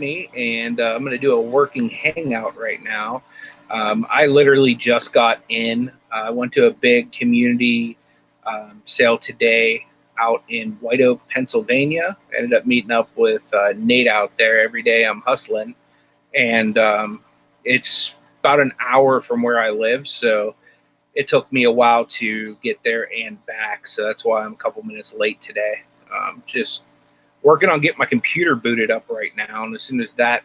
me, and I'm going to do a working hangout right now. I literally just got in. I went to a big community sale today out in White Oak, Pennsylvania. I ended up meeting up with Nate out there. Every day I'm hustling, and it's about an hour from where I live, so it took me a while to get there and back. So that's why I'm a couple minutes late today. Just working on getting my computer booted up right now, and as soon as that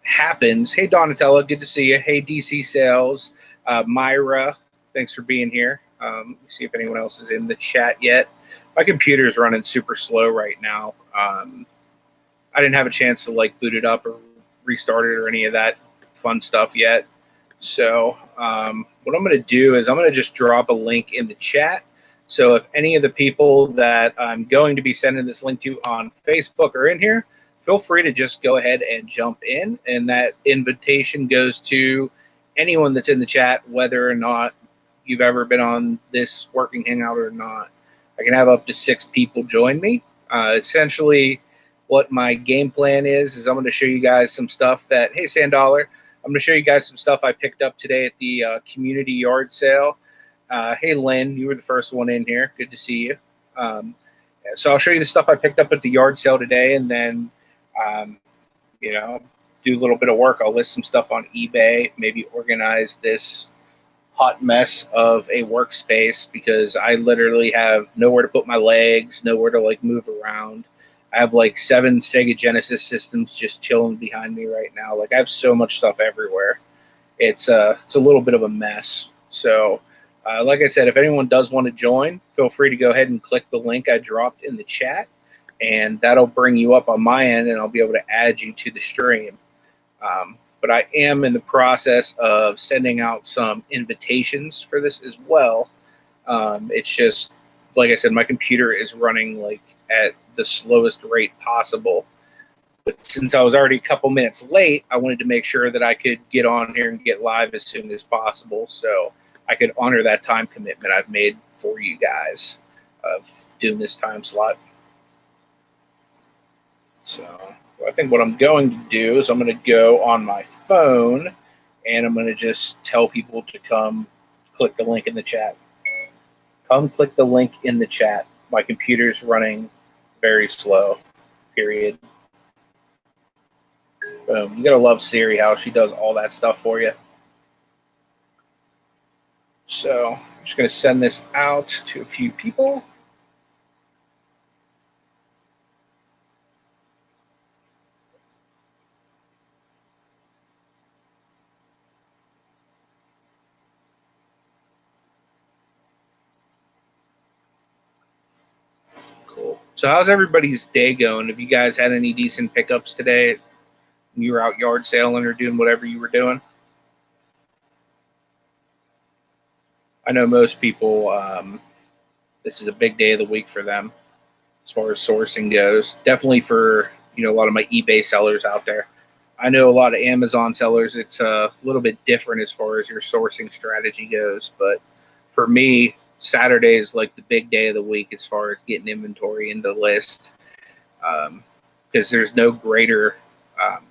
happens, hey Donatella, good to see you. Hey DC Sales, Myra, thanks for being here. See if anyone else is in the chat yet. My computer is running super slow right now. I didn't have a chance to like boot it up or restart it or any of that fun stuff yet. So what I'm going to do is I'm going to just drop a link in the chat. So if any of the people that I'm going to be sending this link to on Facebook are in here, feel free to just go ahead and jump in. And that invitation goes to anyone that's in the chat, whether or not you've ever been on this working hangout or not. I can have up to 6 people join me. Essentially, what my game plan is I'm going to show you guys some stuff that, hey, Sandollar, I'm going to show you guys some stuff I picked up today at the community yard sale. Hey, Lynn, you were the first one in here. Good to see you. So I'll show you the stuff I picked up at the yard sale today, and then, you know, do a little bit of work. I'll list some stuff on eBay, maybe organize this hot mess of a workspace because I literally have nowhere to put my legs, nowhere to like move around. I have like 7 Sega Genesis systems just chilling behind me right now. Like I have so much stuff everywhere. It's a little bit of a mess. So like I said, if anyone does want to join, feel free to go ahead and click the link I dropped in the chat, and that'll bring you up on my end, and I'll be able to add you to the stream. But I am in the process of sending out some invitations for this as well. It's just, like I said, my computer is running like at the slowest rate possible. But since I was already a couple minutes late, I wanted to make sure that I could get on here and get live as soon as possible so I could honor that time commitment I've made for you guys of doing this time slot. So I think what I'm going to do is I'm going to go on my phone and I'm going to just tell people to come click the link in the chat. Come click the link in the chat. My computer's running very slow, period. Boom. You got to love Siri, how she does all that stuff for you. So I'm just going to send this out to a few people. Cool. So how's everybody's day going? Have you guys had any decent pickups today? You were out yard sailing or doing whatever you were doing? I know most people, this is a big day of the week for them as far as sourcing goes. Definitely for, you know, a lot of my eBay sellers out there. I know a lot of Amazon sellers, it's a little bit different as far as your sourcing strategy goes. But for me, Saturday is like the big day of the week as far as getting inventory in the list, because there's no greater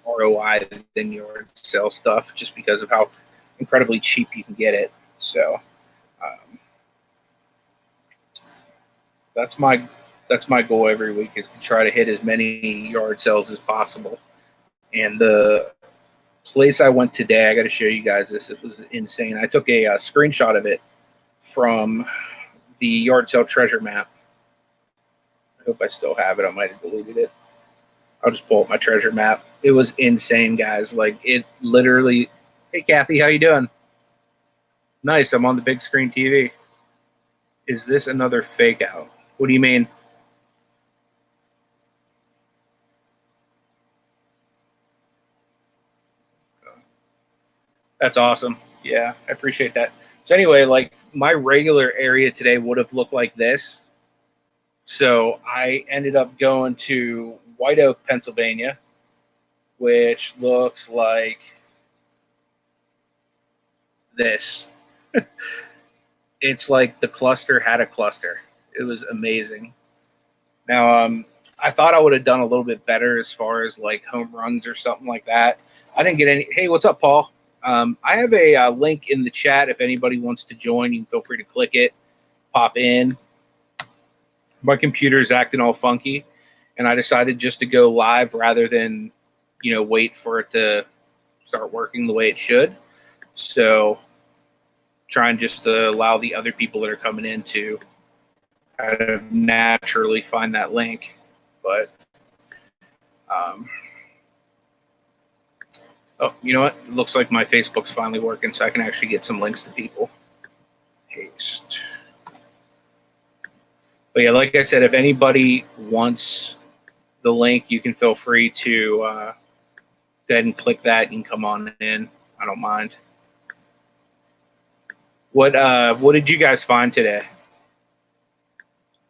ROI than yard sale stuff just because of how incredibly cheap you can get it. So that's my goal every week, is to try to hit as many yard sales as possible. And the place I went today, I got to show you guys this. It was insane. I took a screenshot of it from the yard sale treasure map. I hope I still have it. I might have deleted it. I'll just pull up my treasure map. It was insane, guys. Like, it literally... Hey, Kathy, how you doing? Nice, I'm on the big screen TV. Is this another fake out? What do you mean? That's awesome. Yeah, I appreciate that. So anyway, like, my regular area today would have looked like this. So I ended up going to White Oak, Pennsylvania, which looks like this. It's like the cluster had a cluster. It was amazing. Now, I thought I would have done a little bit better as far as like home runs or something like that. I didn't get any. Hey, what's up, Paul? I have a link in the chat. If anybody wants to join, you can feel free to click it, pop in. My computer's acting all funky, and I decided just to go live rather than, wait for it to start working the way it should. So trying just to allow the other people that are coming in to kind of naturally find that link. But oh, you know what? It looks like my Facebook's finally working, so I can actually get some links to people. Paste. But yeah, like I said, if anybody wants the link, you can feel free to go ahead and click that and come on in. I don't mind. What did you guys find today?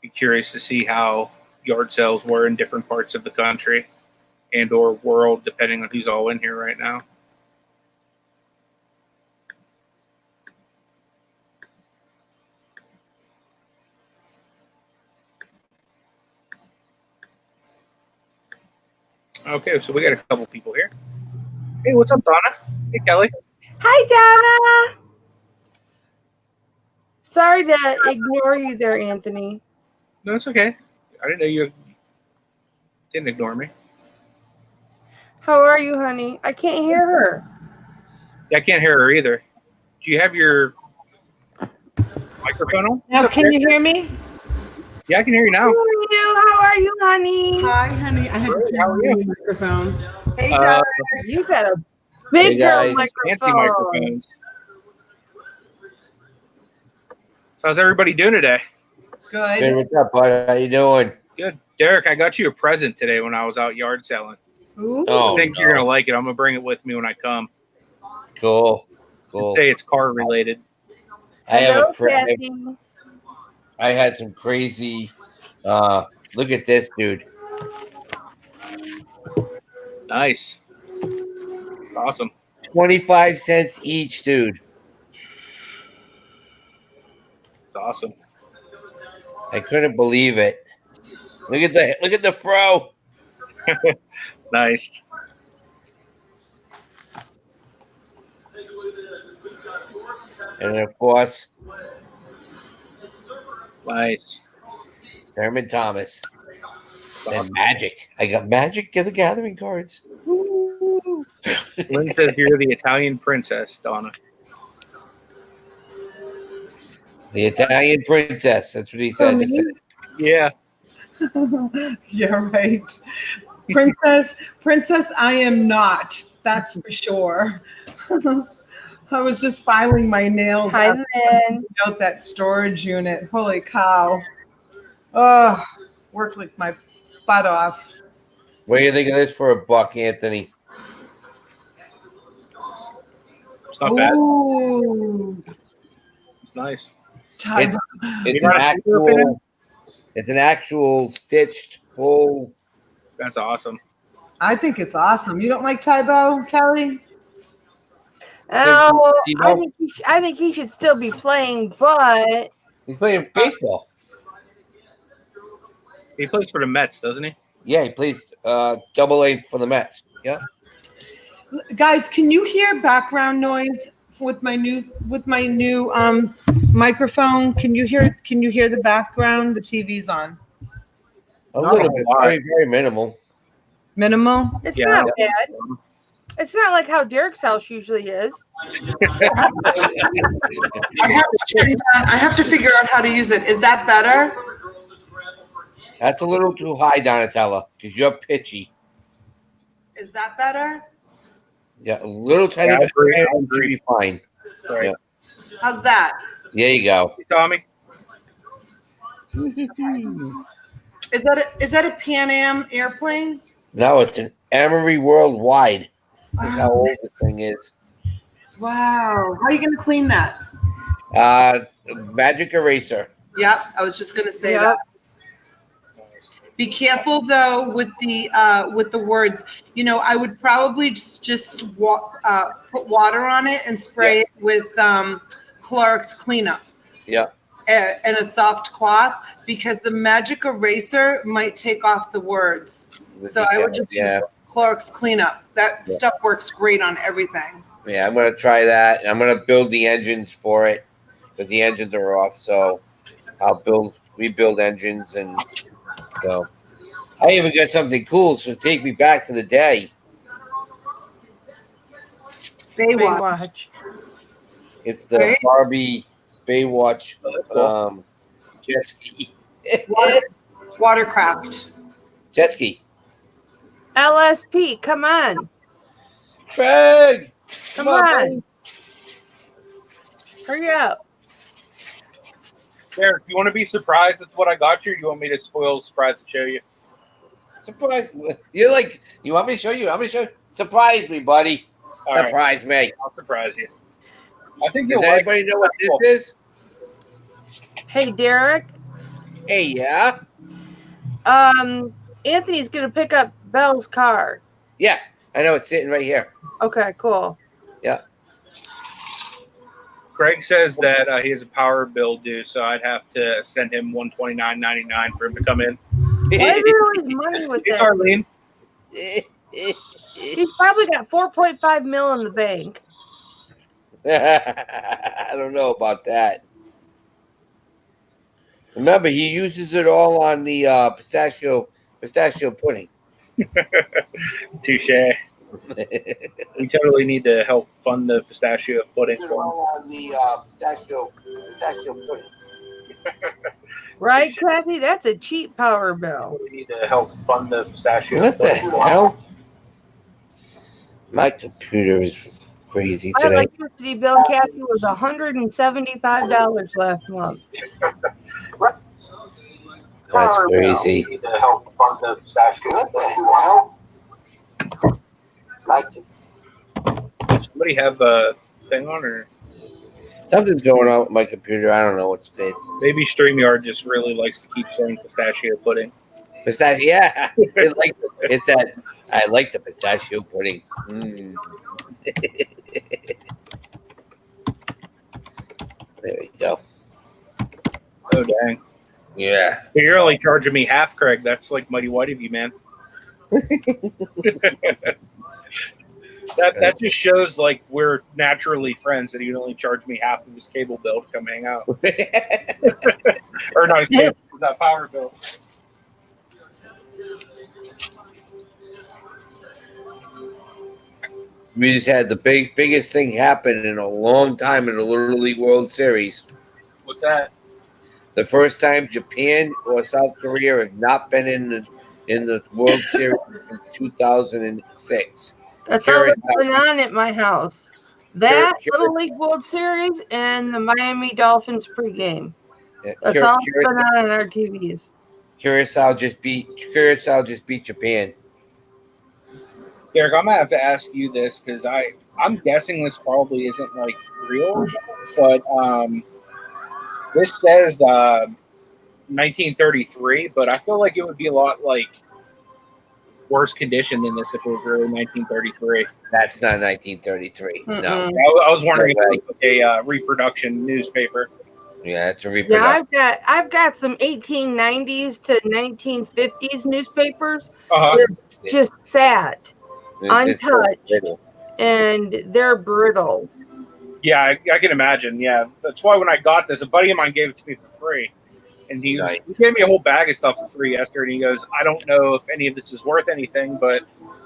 Be curious to see how yard sales were in different parts of the country and or world, depending on who's all in here right now. Okay, so we got a couple people here. Hey, what's up, Donna? Hey, Kelly. Hi, Donna. Sorry to ignore you there, Anthony. No, it's okay. I didn't know you didn't ignore me. How are you, honey? I can't hear her. Yeah, I can't hear her either. Do you have your microphone on? Now, can you hear me? Yeah, I can hear you now. How are you, honey? Hi, honey. I had to turn on the microphone. Hey, Donna. You got a big girl Fancy microphone. microphones. So how's everybody doing today? Good. Hey, what's up, bud? How you doing? Good. Derek, I got you a present today when I was out yard selling. Ooh. Oh, I think you're going to like it. I'm going to bring it with me when I come. cool. And say it's car related. Hello, Kathy. I had some crazy. Look at this, dude. Nice. Awesome. 25 cents each, dude. It's awesome. I couldn't believe it. Look at the fro. Nice. And then, of course, Nice. Herman Thomas. And Magic. I got Magic the Gathering cards. Lynn says you're the Italian princess, Donna. The Italian princess. That's what he said. He said, Yeah. Yeah, right. Princess, I am not. That's for sure. I was just filing my nails Hi, out that storage unit. Holy cow. Oh, worked like my butt off. what do you think of this for $1, Anthony? It's not bad. Ooh. It's nice. It's an actual stitched full. That's awesome. I think it's awesome. You don't like Tybo, Kelly? Oh, I think he should still be playing, but He's playing baseball. He plays for the Mets, doesn't he? Yeah, he plays Double-A for the Mets. Yeah. Guys, can you hear background noise with my new microphone? Can you hear the background? The TV's on. A little bit. Very, very minimal. Minimal? it's not bad. It's not like how Derek's house usually is. I have to figure out how to use it. Is that better? That's a little too high, Donatella, because you're pitchy. Is that better? Yeah, a little tiny bit higher should be fine. Right. Yeah. How's that? There you go. Hey, Tommy. Is that a Pan Am airplane? No, it's an Emery Worldwide. That's how old this thing is. Wow. How are you going to clean that? Magic eraser. Yep, I was just going to say that. Be careful though with the words. You know, I would probably just put water on it and spray it with Clorox cleanup. Yeah. and a soft cloth, because the magic eraser might take off the words. So I would just use Clorox cleanup. That stuff works great on everything. Yeah, I'm gonna try that. I'm gonna build the engines for it because the engines are off. So I'll rebuild engines, and so I even got something cool. So take me back to the day. Baywatch. It's the Barbie Baywatch jet ski. Watercraft. Jet ski. LSP, come on. Craig! Come on. Hurry up. Derek, you want to be surprised with what I got you, or do you want me to spoil the surprise and show you? Surprise. You're like, you want me to show you? Surprise me, buddy. All Surprise me. I'll surprise you. I think Does anybody know what this is? Hey, Derek. Hey, yeah? Anthony's going to pick up Belle's car. Yeah, I know. It's sitting right here. Okay, cool. Yeah. Craig says that he has a power bill due, so I'd have to send him $129.99 for him to come in. Why is there always money with Hey, that? Arlene. He's probably got 4.5 mil in the bank. I don't know about that. Remember, he uses it all on the pistachio pudding. Touche. We totally need to help fund the pistachio pudding. All on the pistachio pudding. Right, Kathy? That's a cheap power bill. We need to help fund the pistachio What the pudding. hell? My computer is crazy My today. electricity bill, Kathy, was $175 last month. That's crazy. We need to help fund the pistachio pudding. Somebody have a thing on, or Something's going on with my computer. I don't know what's it's maybe StreamYard just really likes to keep saying pistachio pudding. pistachio. Yeah, it's that. I like the pistachio pudding. Mm. There we go. Oh dang! Yeah. But you're only charging me half, Craig. That's like mighty white of you, man. That just shows like we're naturally friends. That he'd only charge me half of his cable bill to come hang out, or not his cable, that power bill. We just had the biggest thing happen in a long time in the Little League World Series. What's that? The first time Japan or South Korea have not been in the World Series since 2006. That's all that's going on at my house. That Little League World Series and the Miami Dolphins pregame. That's all that's going on our TVs. Curacao just beat Japan. Derek, I'm gonna have to ask you this because I'm guessing this probably isn't like real, but this says 1933, but I feel like it would be a lot like worse condition than this if it was really 1933. That's not 1933. Mm-mm. No. I was wondering if it was a reproduction newspaper. Yeah, it's a reproduction. Yeah, I've got some 1890s to 1950s newspapers. It's just sat, untouched, and they're brittle. Yeah, I can imagine. Yeah, that's why when I got this, a buddy of mine gave it to me for free. And he gave me a whole bag of stuff for free yesterday. And he goes, I don't know if any of this is worth anything, but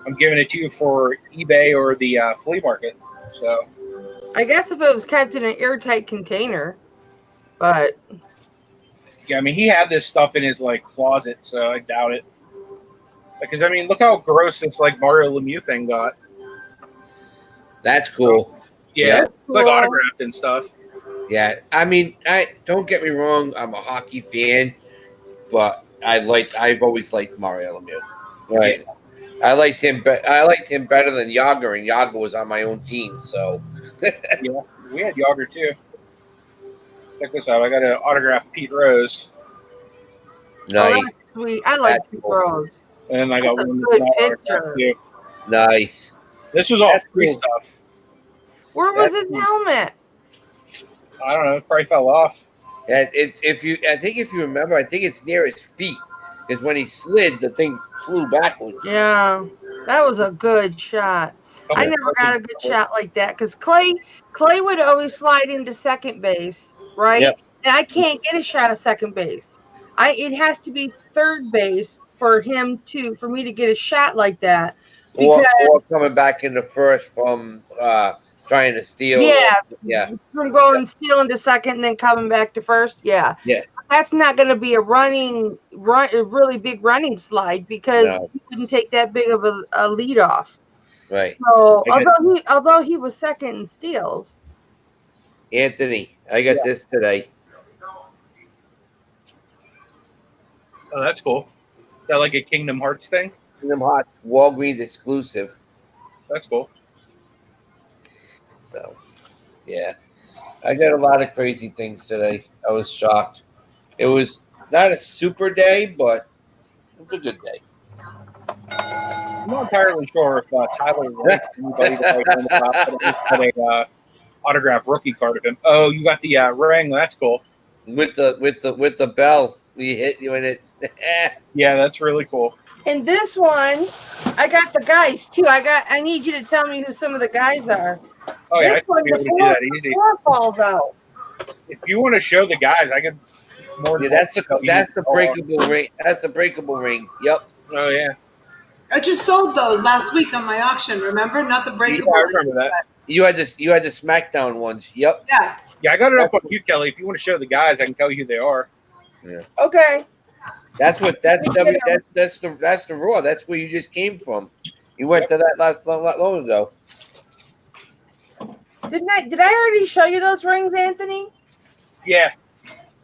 I'm giving it to you for eBay or the flea market. So I guess if it was kept in an airtight container, but yeah, I mean, he had this stuff in his like closet, so I doubt it. Because I mean, look how gross this like Mario Lemieux thing got. That's cool. Yeah, it's like autographed and stuff. Yeah, I mean, don't get me wrong. I'm a hockey fan, but I've always liked Mario Lemieux. Right, I liked him better than Yager, and Yager was on my own team. So yeah, we had Yager too. Check this out. I got an autographed Pete Rose. Nice, oh, that's sweet. I like Pete Rose. And then I got that's one a good picture. Too. Nice. This was all free stuff. Where was his helmet? I don't know. It probably fell off. And it's I think if you remember, I think it's near his feet because when he slid, the thing flew backwards. Yeah, that was a good shot. I Okay. never got a good shot like that because Clay would always slide into second base, right? Yep. And I can't get a shot at second base. It has to be third base for me to get a shot like that. Or Because coming back into first from trying to steal. yeah, from going stealing to second and then coming back to first. Yeah. Yeah. That's not going to be a really big running slide because he wouldn't take that big of a lead off. Right. So although he was second in steals. Anthony, I got this today. Oh, that's cool. Is that like a Kingdom Hearts thing? Kingdom Hearts Walgreens exclusive. That's cool. So, yeah. I got a lot of crazy things today. I was shocked. It was not a super day, but it was a good day. I'm not entirely sure if Tyler liked anybody that I know about, but I just got a autographed rookie card of him. Oh, you got the ring. That's cool. With the bell, we hit you in it. Yeah, that's really cool. And this one, I got the guys too. I need you to tell me who some of the guys are. Oh yeah, this I can be able to do that easy. Falls out. If you want to show the guys, I can. That's the breakable ring. That's the breakable ring. Yep. Oh yeah. I just sold those last week on my auction. Remember, not the breakable. Yeah, I remember that. You had the SmackDown ones. Yep. Yeah. Yeah, I got it up on you, Kelly. If you want to show the guys, I can tell you who they are. Yeah. Okay. That's the Raw. That's where you just came from. You went to that not long ago. Did I already show you those rings, Anthony? Yeah.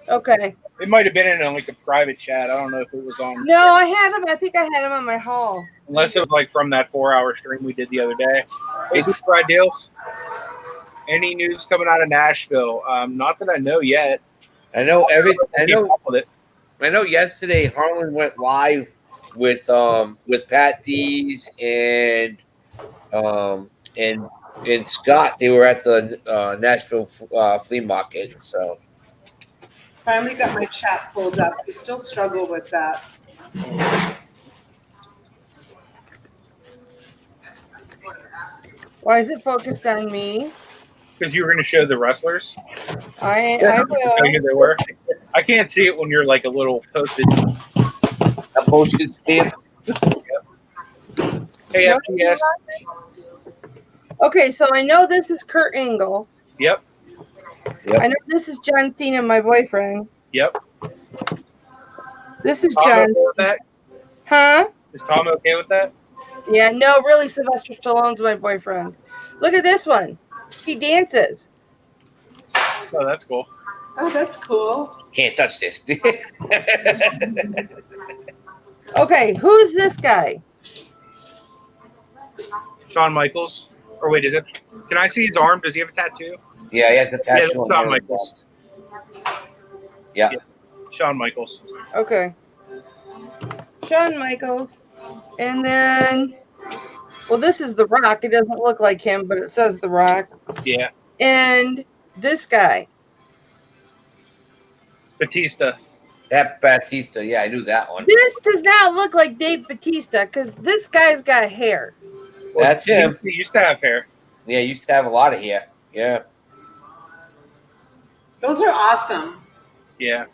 Okay. It might have been in like a private chat. I don't know if it was on. No, I had them. I think I had them on my haul. Unless it was like from that 4-hour stream we did the other day. Hey, good fried deals. Any news coming out of Nashville? Not that I know yet. I know yesterday Harlan went live with Pat Dees and Scott. They were at the Nashville flea market. So Finally got my chat pulled up. I still struggle with that. Why is it focused on me? Because you were going to show the wrestlers. I will. Tell you they were. I can't see it when you're like a little posted. a postage stamp. Hey, FPS. Okay, so I know this is Kurt Angle. Yep. I know this is John Cena, my boyfriend. Yep. This is Tom John. okay with that? Huh? Is Tom okay with that? Yeah, no, really, Sylvester Stallone's my boyfriend. Look at this one. He dances. Oh, that's cool. Oh, that's cool. Can't touch this. Okay, who's this guy? Shawn Michaels. Or wait, is it? Can I see his arm? Does he have a tattoo? Yeah, he has a tattoo. Yeah, on Shawn one of Michaels. Yeah. Shawn Michaels. Okay. Shawn Michaels. And then, well, this is The Rock. It doesn't look like him, but it says The Rock. Yeah. And this guy. Batista. That Batista. Yeah, I knew that one. This does not look like Dave Batista because this guy's got hair. Well, That's him. He used to have hair. Yeah, he used to have a lot of hair. Yeah. Those are awesome. Yeah.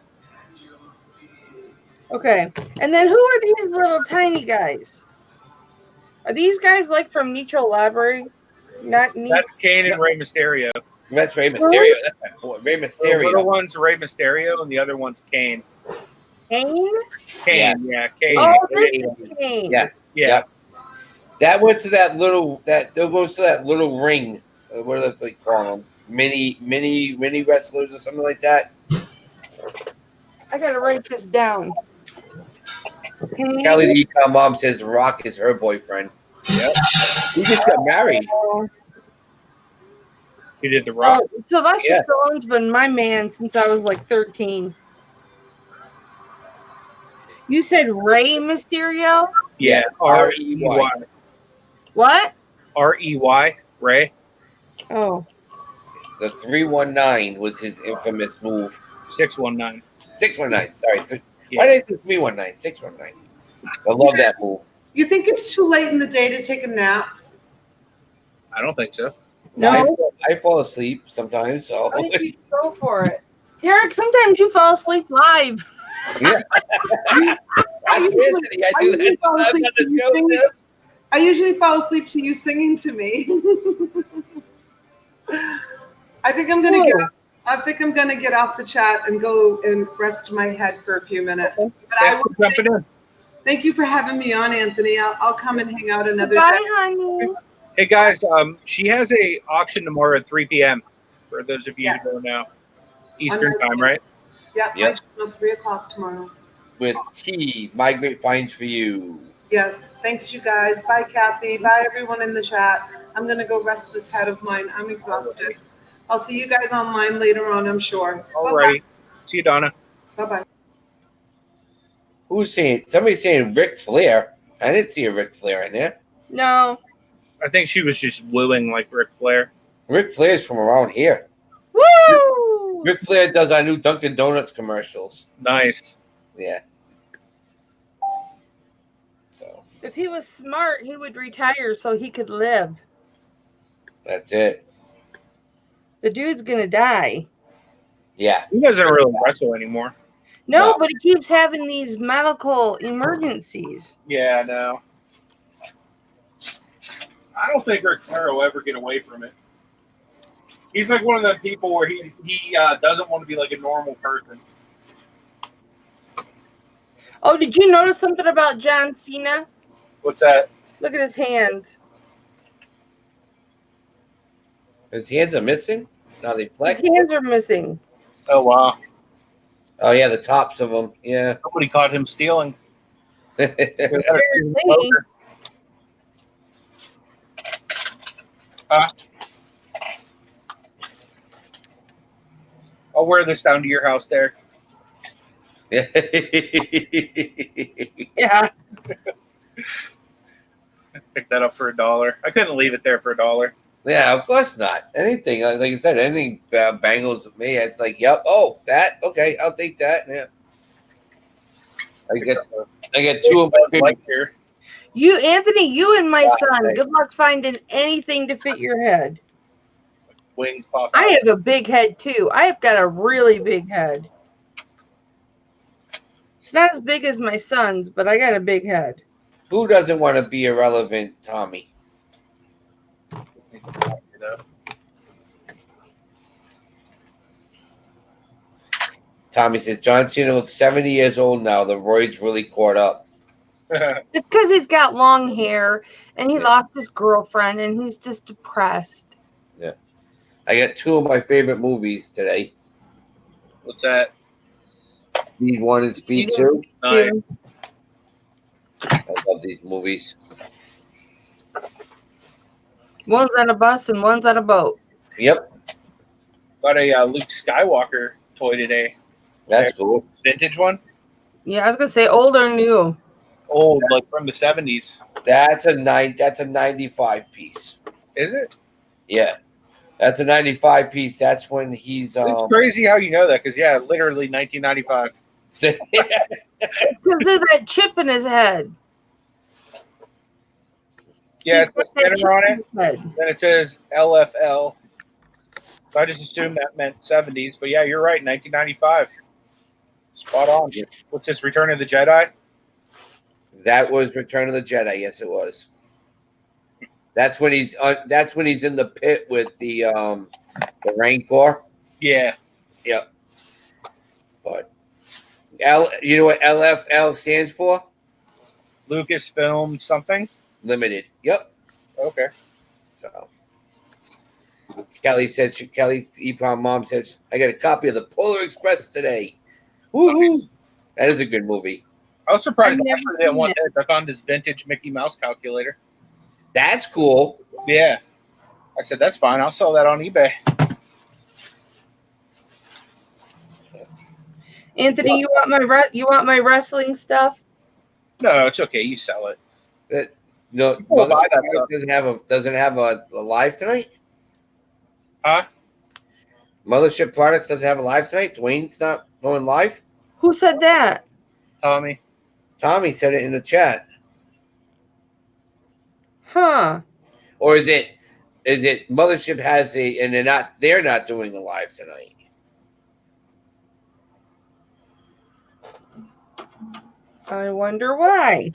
Okay. And then who are these little tiny guys? Are these guys like from Nitro Library? Not That's Kane and Rey Mysterio. That's Rey Mysterio. That's my boy. Rey The Mysterio. little one's Rey Mysterio and the other one's Kane. Kane? Kane, yeah, Kane. Oh, this is Kane. Yeah. Yeah. That went to that little goes to that little ring. What do they call them? Mini wrestlers or something like that. I gotta write this down. Kane. Kelly the Econ Mom says Rock is her boyfriend. Yep. He just got married. He did the Rock. Oh, Sylvester Yeah. Stallone's been my man since I was like 13. You said Rey Mysterio? Yeah. R-E-Y. R-E-Y. What? R-E-Y. Ray. Oh. The 319 was his infamous move. 619. 619. Sorry. Yeah. Why did I say 319? 619. I love that move. You think it's too late in the day to take a nap? I don't think so. No. I fall asleep sometimes. So Why don't you go for it? Derek, sometimes you fall asleep live. yeah. I usually fall asleep to you singing to me. I think I'm gonna get off the chat and go and rest my head for a few minutes. Okay. But thank you for having me on, Anthony. I'll come and hang out another Bye, day. honey. Hey guys, she has a auction tomorrow at 3 p.m. for those of you who don't know. Eastern time, right? Yeah, Yep. 3 o'clock tomorrow. With T, my great finds for you. Yes. Thanks, you guys. Bye, Kathy. Bye, everyone in the chat. I'm going to go rest this head of mine. I'm exhausted. I'll see you guys online later on, I'm sure. All righty. See you, Donna. Bye-bye. Who's saying? Somebody's saying Ric Flair. I didn't see a Ric Flair in there. No. I think she was just wooing like Ric Flair. Ric Flair's from around here. Woo! Ric Flair does our new Dunkin' Donuts commercials. Nice. Yeah. So If he was smart, he would retire so he could live. that's it. The dude's gonna die. Yeah. He doesn't really wrestle anymore. No, No. but he keeps having these medical emergencies. Yeah, no. I don't think Ric Flair will ever get away from it. He's like one of the people where he doesn't want to be like a normal person. Oh, did you notice something about John Cena? What's that? Look at his hands. His hands are missing? No, they flex. His hands are missing. Oh, wow. Oh, yeah, the tops of them. Yeah. Nobody caught him stealing. Apparently. I'll wear this down to your house, Derek. Yeah. Pick that up for $1. I couldn't leave it there for $1. Yeah, of course not. Anything, like I said, anything bangles with me, it's like, yep, oh, that, okay, I'll take that. Yeah. I get two of my favorite. Here. You, Anthony, you and my son, good luck finding anything to fit your head. Wings pop out. I have a big head, too. I have got a really big head. It's not as big as my son's, but I got a big head. Who doesn't want to be irrelevant, Tommy? Tommy says, John Cena looks 70 years old now. The roids really caught up. It's because he's got long hair, and he lost his girlfriend, and he's just depressed. Yeah. I got two of my favorite movies today. What's that? Speed 1 and Speed 2. Nice. I love these movies. One's on a bus and one's on a boat. Yep. Got a Luke Skywalker toy today. That's cool. Vintage one? Yeah, I was going to say old or new. Old, like from the 70s. That's a 95 piece. Is it? Yeah. That's a 95 piece. That's when he's It's crazy how you know that, because yeah, literally 1995. Because of that chip in his head. Yeah, He's it's a got that spinner on chip it. in his head. Then it says LFL. So I just assumed that meant 70s, but yeah, you're right, 1995. Spot on. What's this, Return of the Jedi? That was Return of the Jedi. Yes, it was. That's when he's in the pit with the Rancor. Yeah. Yep. But you know what LFL stands for? Lucasfilm something? Limited. Yep. Okay. So Kelly said, Kelly Epon mom says, I got a copy of the Polar Express today. Woohoo! That is a good movie. I was surprised I've actually never that seen one it. day I found this vintage Mickey Mouse calculator. That's cool. Yeah. I said, that's fine. I'll sell that on eBay. Anthony, you want my wrestling stuff? No, it's okay. You sell it. No, People buy that stuff. doesn't have a live tonight? Huh? Mothership Products doesn't have a live tonight. Dwayne's not going live. Who said that? Tommy. Tommy said it in the chat. Huh. Or is it Mothership has and they're not doing a live tonight? I wonder why.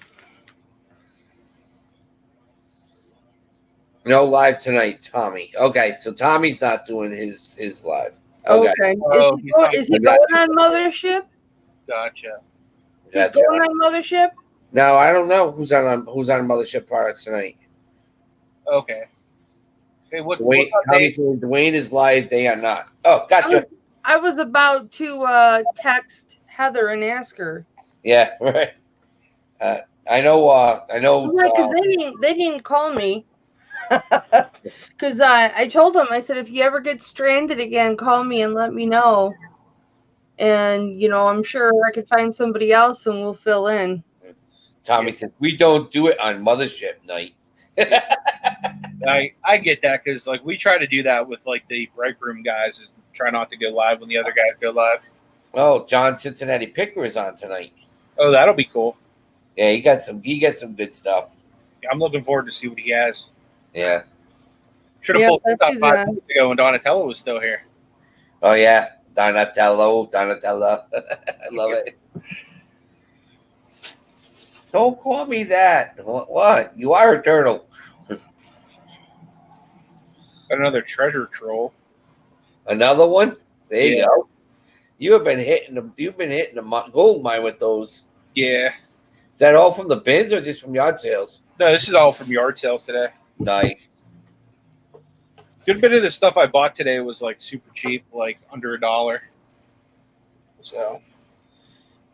No live tonight, Tommy. Okay, so Tommy's not doing his live. Okay. Oh, Is he going on Mothership? Gotcha. He's going on Mothership? No, I don't know who's on Mothership Products tonight. Okay. Hey, Dwayne is live. They are not. Oh, gotcha. I was about to text Heather and ask her. Yeah, right. I know. Because they didn't call me. Because I told them, I said, if you ever get stranded again, call me and let me know. And, I'm sure I could find somebody else and we'll fill in. Tommy said, we don't do it on Mothership night. I get that because, like, we try to do that with, like, the break room guys is try not to go live when the other guys go live. Oh, John Cincinnati Picker is on tonight. Oh, that'll be cool. Yeah, he got some good stuff. Yeah, I'm looking forward to see what he has. Yeah. Should have pulled this up 5 minutes ago when Donatello was still here. Oh, yeah. Donatello. I love it. Don't call me that. What? You are a turtle. Another treasure troll. Another one? There you go. You've been hitting the gold mine with those. Yeah. Is that all from the bins or just from yard sales? No, this is all from yard sales today. Nice. Good bit of the stuff I bought today was like super cheap, like under $1. So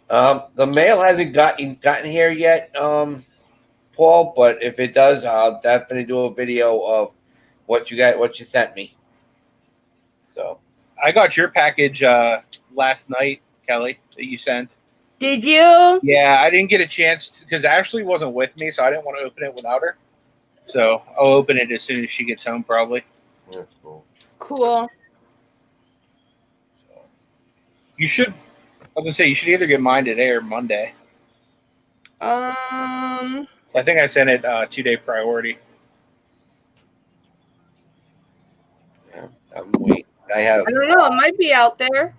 the mail hasn't gotten here yet, Paul, but if it does, I'll definitely do a video of what you sent me. So I got your package last night, Kelly, that you sent. Did you? Yeah, I didn't get a chance because Ashley wasn't with me, so I didn't want to open it without her. So I'll open it as soon as she gets home, probably. That's cool. Cool. You should. I was gonna say you should either get mine today or Monday. I think I sent it 2-day priority. Yeah, I'm waiting. I don't know. It might be out there.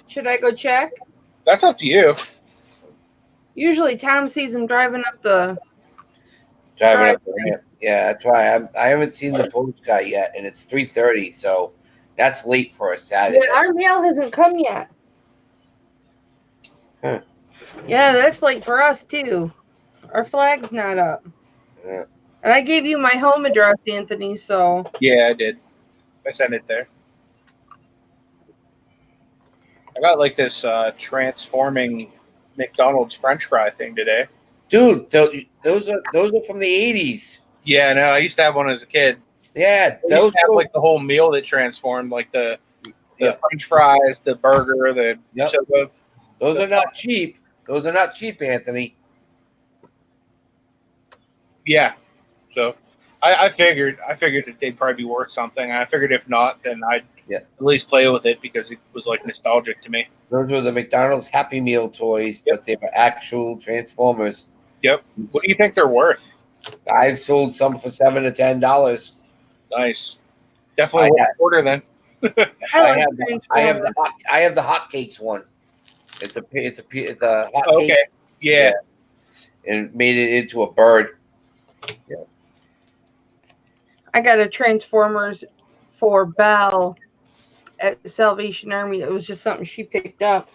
Should I go check? That's up to you. Usually Tom sees him driving up the ramp. Yeah, that's why I haven't seen the post guy yet, and it's 3:30, so that's late for a Saturday. Yeah, our mail hasn't come yet. Huh. Yeah, that's late for us too. Our flag's not up. Yeah. And I gave you my home address, Anthony, so. Yeah, I did. I sent it there. I got like this transforming McDonald's French fry thing today. Dude, those are from the 80s. Yeah, no, I used to have one as a kid. Yeah, those used to have like the whole meal that transformed, like the French fries, the burger, the soda. Those are not cheap. Those are not cheap, Anthony. Yeah, so I figured that they'd probably be worth something. I figured if not, then I'd at least play with it because it was like nostalgic to me. Those were the McDonald's Happy Meal toys, but they were actual Transformers. Yep. What do you think they're worth? I've sold some for $7 to $10. Nice. Definitely worth a quarter then. I have the hotcakes one. It's a hot cake. Okay. Yeah. And made it into a bird. Yeah. I got a Transformers for Belle at the Salvation Army. It was just something she picked up.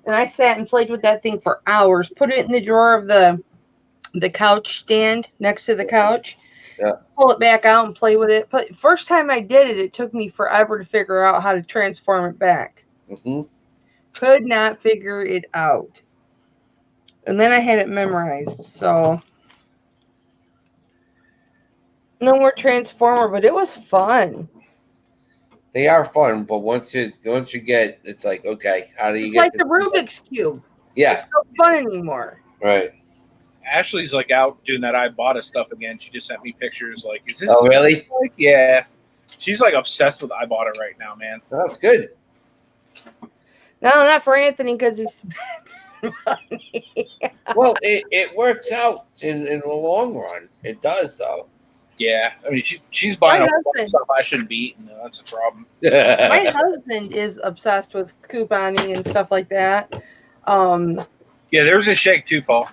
And I sat and played with that thing for hours. Put it in the drawer of the couch stand next to the couch. Yeah. Pull it back out and play with it. But first time I did it, it took me forever to figure out how to transform it back. Mm-hmm. Could not figure it out. And then I had it memorized. So no more Transformer, but it was fun. They are fun, but once you get, it's like, okay, how do you get? It's like the Rubik's Cube. Yeah, it's not fun anymore. Right. Ashley's like out doing that Ibotta stuff again. She just sent me pictures. Like, is this? Oh, really? Like, yeah. She's like obsessed with Ibotta right now, man. That's good. No, not for Anthony because he's money. Well, it works out in the long run. It does, though. Yeah, I mean, she's buying My a lot of husband- stuff I shouldn't be eating, though. That's a problem. My husband is obsessed with couponing and stuff like that. Yeah, there's a shake too, Paul.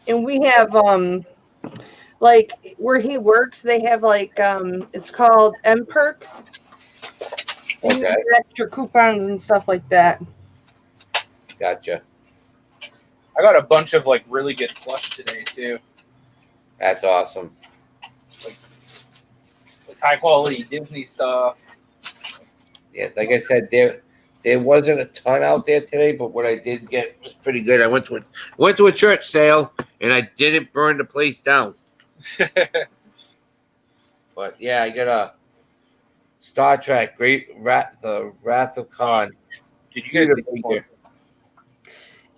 And we have like where he works, they have like it's called M Perks. And you Okay. get extra coupons and stuff like that. Gotcha. I got a bunch of like really good plush today too. That's awesome. Like high quality Disney stuff. Yeah, like I said, there wasn't a ton out there today, but what I did get was pretty good. I went to a church sale and I didn't burn the place down. But yeah, I got a Star Trek, the Wrath of Khan. Did you guys get one?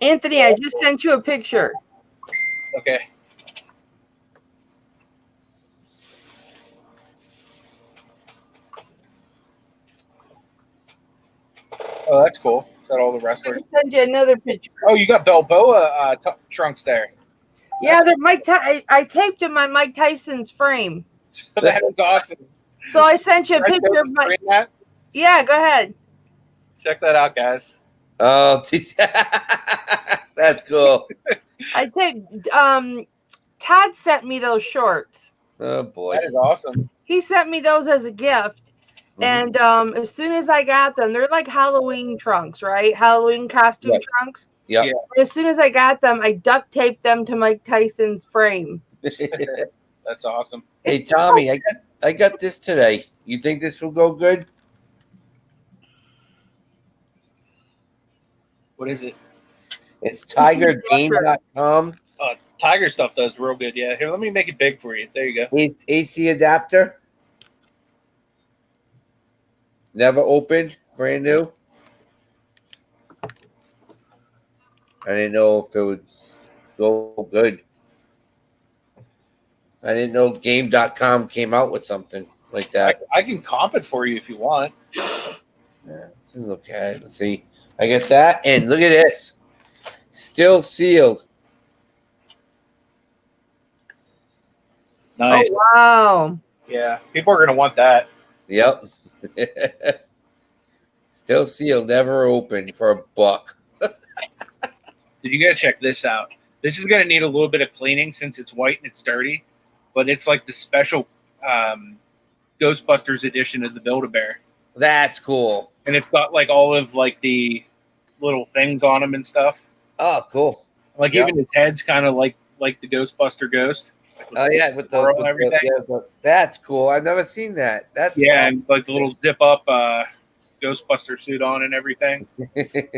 Anthony, I just sent you a picture. Okay. Oh, that's cool. Is that all the I wrestlers? sent you another picture. Oh, you got Balboa trunks there. Yeah, they're I taped them on Mike Tyson's frame. That is awesome. So I sent you a Can I picture of my. screen that? Yeah, go ahead. Check that out, guys. Oh, that's cool. I taped. Todd sent me those shorts. Oh boy. That is awesome. He sent me those as a gift. And as soon as I got them, they're like Halloween trunks, right? Halloween costume Right. trunks. Yeah. Yeah. And as soon as I got them, I duct taped them to Mike Tyson's frame. That's awesome. Hey Tommy, I got this today. You think this will go good? What is it? It's tigergame.com. Tiger stuff does real good. Yeah. Here, let me make it big for you. There you go. It's AC adapter. Never opened, brand new. I didn't know if it would go good. I didn't know game.com came out with something like that. I can comp it for you if you want. Yeah, look at it. Let's see. I get that. And look at this. Still sealed. Nice. Oh, wow. Yeah. People are going to want that. Yep. Still sealed, never opened for $1. You got to check this out. This is going to need a little bit of cleaning since it's white and it's dirty, but it's like the special Ghostbusters edition of the Build-A-Bear. That's cool. And it's got like all of like the little things on him and stuff. Oh, cool. Like Yep. even his head's kind of like the Ghostbuster ghost. Like Oh yeah, with the, swirl and everything. that's cool. I've never seen that. That's Yeah, fun. and like the little zip up Ghostbuster suit on and everything. Hey,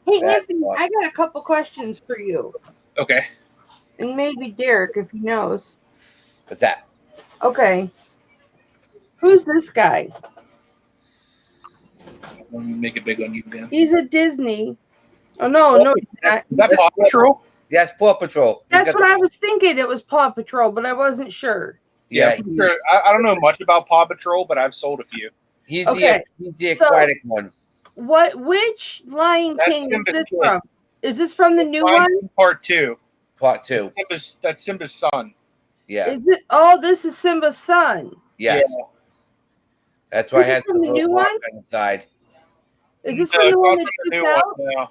That's Anthony, I got a couple questions for you. Okay. And maybe Derek, if he knows. What's that? Okay. Who's this guy? Let me make it big on you again. He's a Disney. Oh, no, he's not. Is that Paw Patrol? Yes, Paw Patrol. He's That's got what I was thinking. It was Paw Patrol, but I wasn't sure. Yeah, Sure. I don't know much about Paw Patrol, but I've sold a few. he's Okay, the so- aquatic one. Which Lion That's King is Simba's this kid. from? Is this from the new Lion one? King Part 2. Part 2. That's Simba's son. Yeah. Is it? Oh, this is Simba's son. Yes. That's why I Is it had from the new little one? mark on the side. Is this No, from it's the one not that's from the just new out? one, no.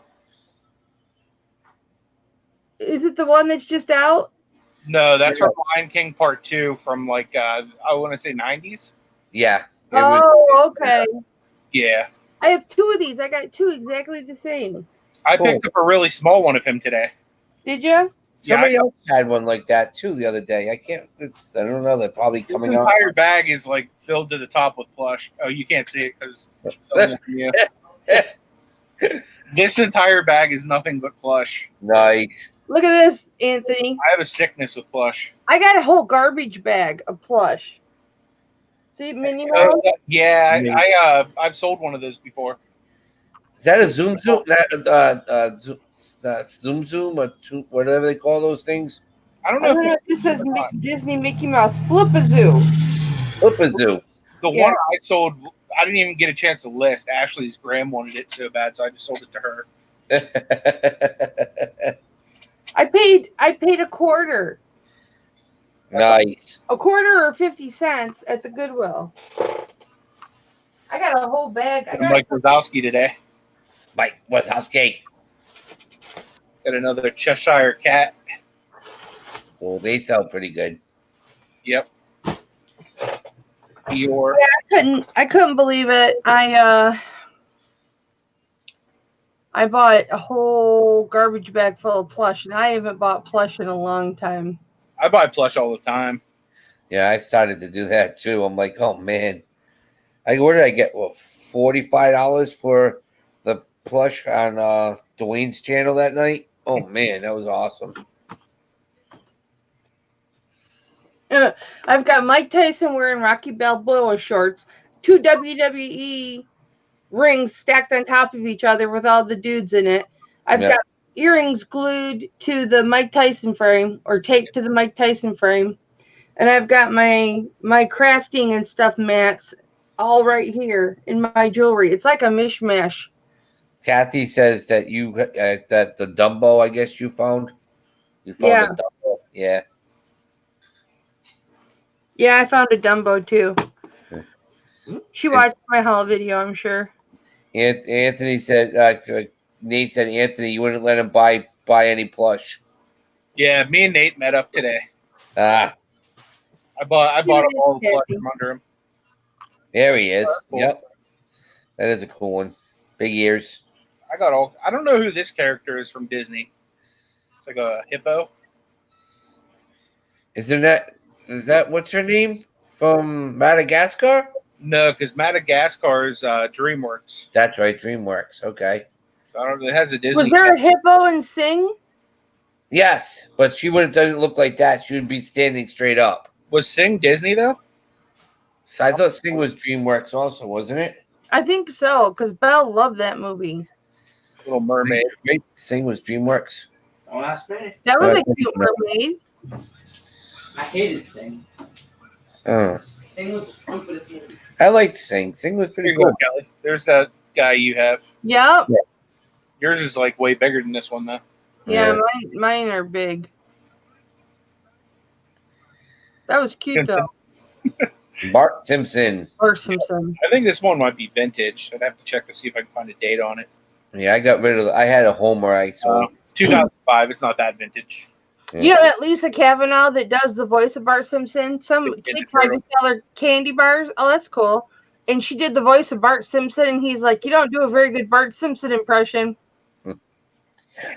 Is it the one that's just out? No, that's Yeah. from Lion King Part 2 from like I want to say 90s. Yeah. Oh, okay. Yeah. I have two of these. I got two exactly the same. I Cool. picked up a really small one of him today. Did you? Somebody else had one like that too the other day. I don't know. They're probably His coming out. entire bag is like filled to the top with plush. Oh, you can't see it because this entire bag is nothing but plush. Nice. Look at this, Anthony. I have a sickness with plush. I got a whole garbage bag of plush. See, Minnie Mouse? Yeah, I've sold one of those before. Is that a Zoom? Zoom or whatever they call those things? I don't I know don't know if if this says Disney Mickey Mouse Flip-a-Zoo. Whoopazoo. The Yeah. one I sold, I didn't even get a chance to list. Ashley's gram wanted it so bad, so I just sold it to her. I paid a quarter. Nice. A quarter or 50 cents at the Goodwill. I got a whole bag. I And got Mike Wazowski today. Mike Wazowski. Got another Cheshire cat. Well, they sell pretty good. Yep. Eeyore. I couldn't believe it. I bought a whole garbage bag full of plush, and I haven't bought plush in a long time. I buy plush all the time. Yeah, I started to do that too. I'm like, oh man. What did I get? What, $45 for the plush on Dwayne's channel that night? Oh man, that was awesome. I've got Mike Tyson wearing Rocky Balboa shorts, 2 WWE rings stacked on top of each other with all the dudes in it. I've got earrings glued to the Mike Tyson frame or taped to the Mike Tyson frame. And I've got my crafting and stuff mats all right here in my jewelry. It's like a mishmash. Kathy says that you that the Dumbo, I guess you found. You found the Dumbo. Yeah. Yeah, I found a Dumbo too. She watched my haul video, I'm sure. Anthony said, Nate said, Anthony, you wouldn't let him buy any plush. Yeah, me and Nate met up today. Ah, I bought all the plush from under him. there he is. Cool. Yep. That is a cool one. Big ears. I don't know who this character is from Disney. It's like a hippo. Is that what's her name? From Madagascar? No, because Madagascar is DreamWorks. That's right, DreamWorks. Okay. So I don't know. It has a Disney. Was there a hippo in Sing? Yes, but she doesn't look like that. She would be standing straight up. Was Sing Disney though? So I thought Sing was DreamWorks also, wasn't it? I think so, because Belle loved that movie. Little Mermaid. Sing was DreamWorks. Don't ask me. That was a cute mermaid. I hated Sing. Sing was the stupidest movie. I liked Sing. Sing was pretty Here you cool. go, Kelly. There's that guy you have. Yep. Yours is like way bigger than this one though. Yeah, mine are big. That was cute though. Bart Simpson. Or Simpson. I think this one might be vintage. I'd have to check to see if I can find a date on it. Yeah, I had a Homer I saw. 2005. It's not that vintage. You know that Lisa Kavanaugh that does the voice of Bart Simpson? Some kid tried to sell her candy bars. Oh, that's cool. And she did the voice of Bart Simpson, and he's like, "You don't do a very good Bart Simpson impression."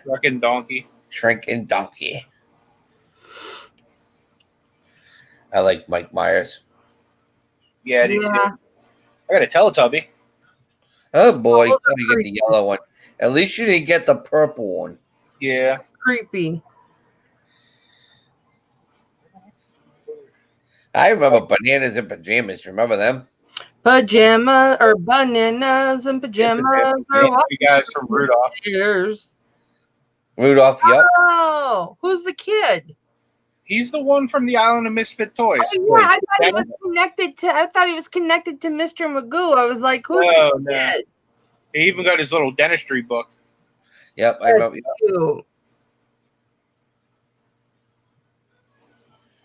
Shrunken Donkey. Shrinking Donkey. I like Mike Myers. Yeah, I do too. I got a Teletubby. Oh boy, you get the yellow one. At least you didn't get the purple one. Yeah. Creepy. I remember Bananas in Pajamas. Remember them? Pajama or bananas and pajamas. You guys from Rudolph. Years. Rudolph, yep. Oh, who's the kid? He's the one from the Island of Misfit Toys. Oh, yeah, I thought he was connected to Mr. Magoo. I was like, who's the kid? He even got his little dentistry book. Yep, I remember. Cute.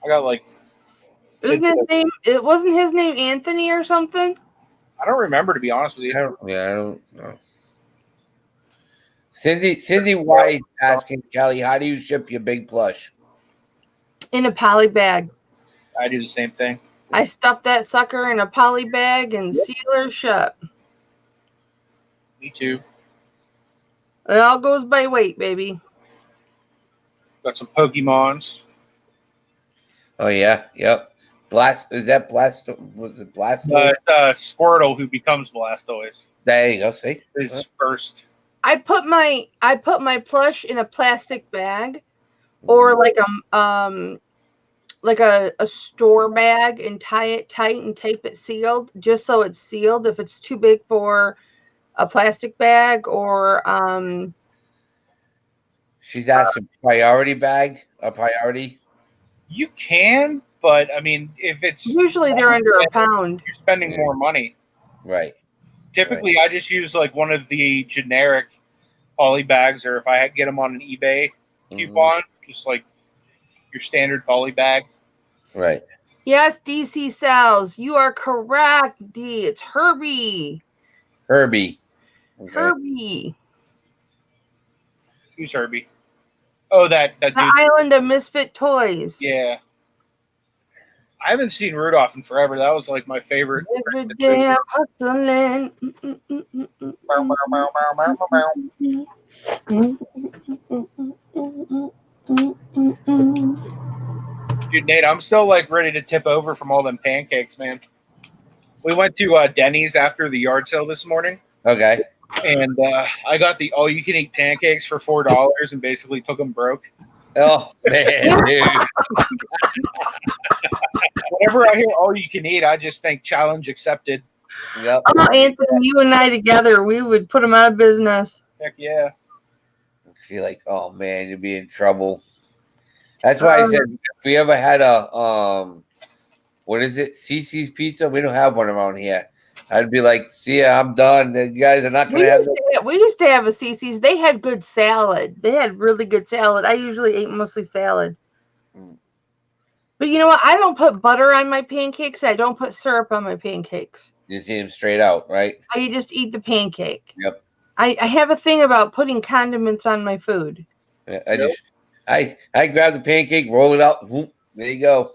I got like. It wasn't his name Anthony or something? I don't remember, to be honest with you. I don't know. Cindy White asking Kelly, how do you ship your big plush? In a poly bag. I do the same thing. I stuffed that sucker in a poly bag and seal her shut. Me too. It all goes by weight, baby. Got some Pokemons. Oh yeah, yep. Was it Blastoise? Squirtle who becomes Blastoise. There you go. See, His first. I put my plush in a plastic bag, or like a store bag, and tie it tight and tape it sealed, just so it's sealed. If it's too big for a plastic bag, or she's asking priority bag, a priority. You can, But I mean, if it's Usually they're under a pound. you're spending more money. Right. Typically, I just use like one of the generic poly bags, or if I get them on an eBay coupon, just like your standard poly bag. Right. Yes, DC Sal's. You are correct, D. It's Herbie. Herbie. Okay. Herbie. Who's Herbie? Oh, that The dude. Island of Misfit Toys. Yeah. I haven't seen Rudolph in forever. That was like my favorite. Every day I'm hustling. Dude, Nate, I'm still like ready to tip over from all them pancakes, man. We went to Denny's after the yard sale this morning. Okay. And I got the all-you-can-eat pancakes for $4 and basically took them broke. Oh, man, dude. Whenever I hear all-you-can-eat, I just think challenge accepted. Yep. Oh, Anthony, you and I together, we would put them out of business. Heck yeah. Feel like, oh man, you'd be in trouble. That's why I said if we ever had a what is it, CC's Pizza? We don't have one around here. I'd be like, see ya, I'm done. You guys are not gonna have. We used to have a CC's. They had good salad. They had really good salad. I usually ate mostly salad. But you know what? I don't put butter on my pancakes. I don't put syrup on my pancakes. You just eat them straight out, right? I just eat the pancake. Yep. I have a thing about putting condiments on my food. I grab the pancake, roll it out. Whoop, there you go.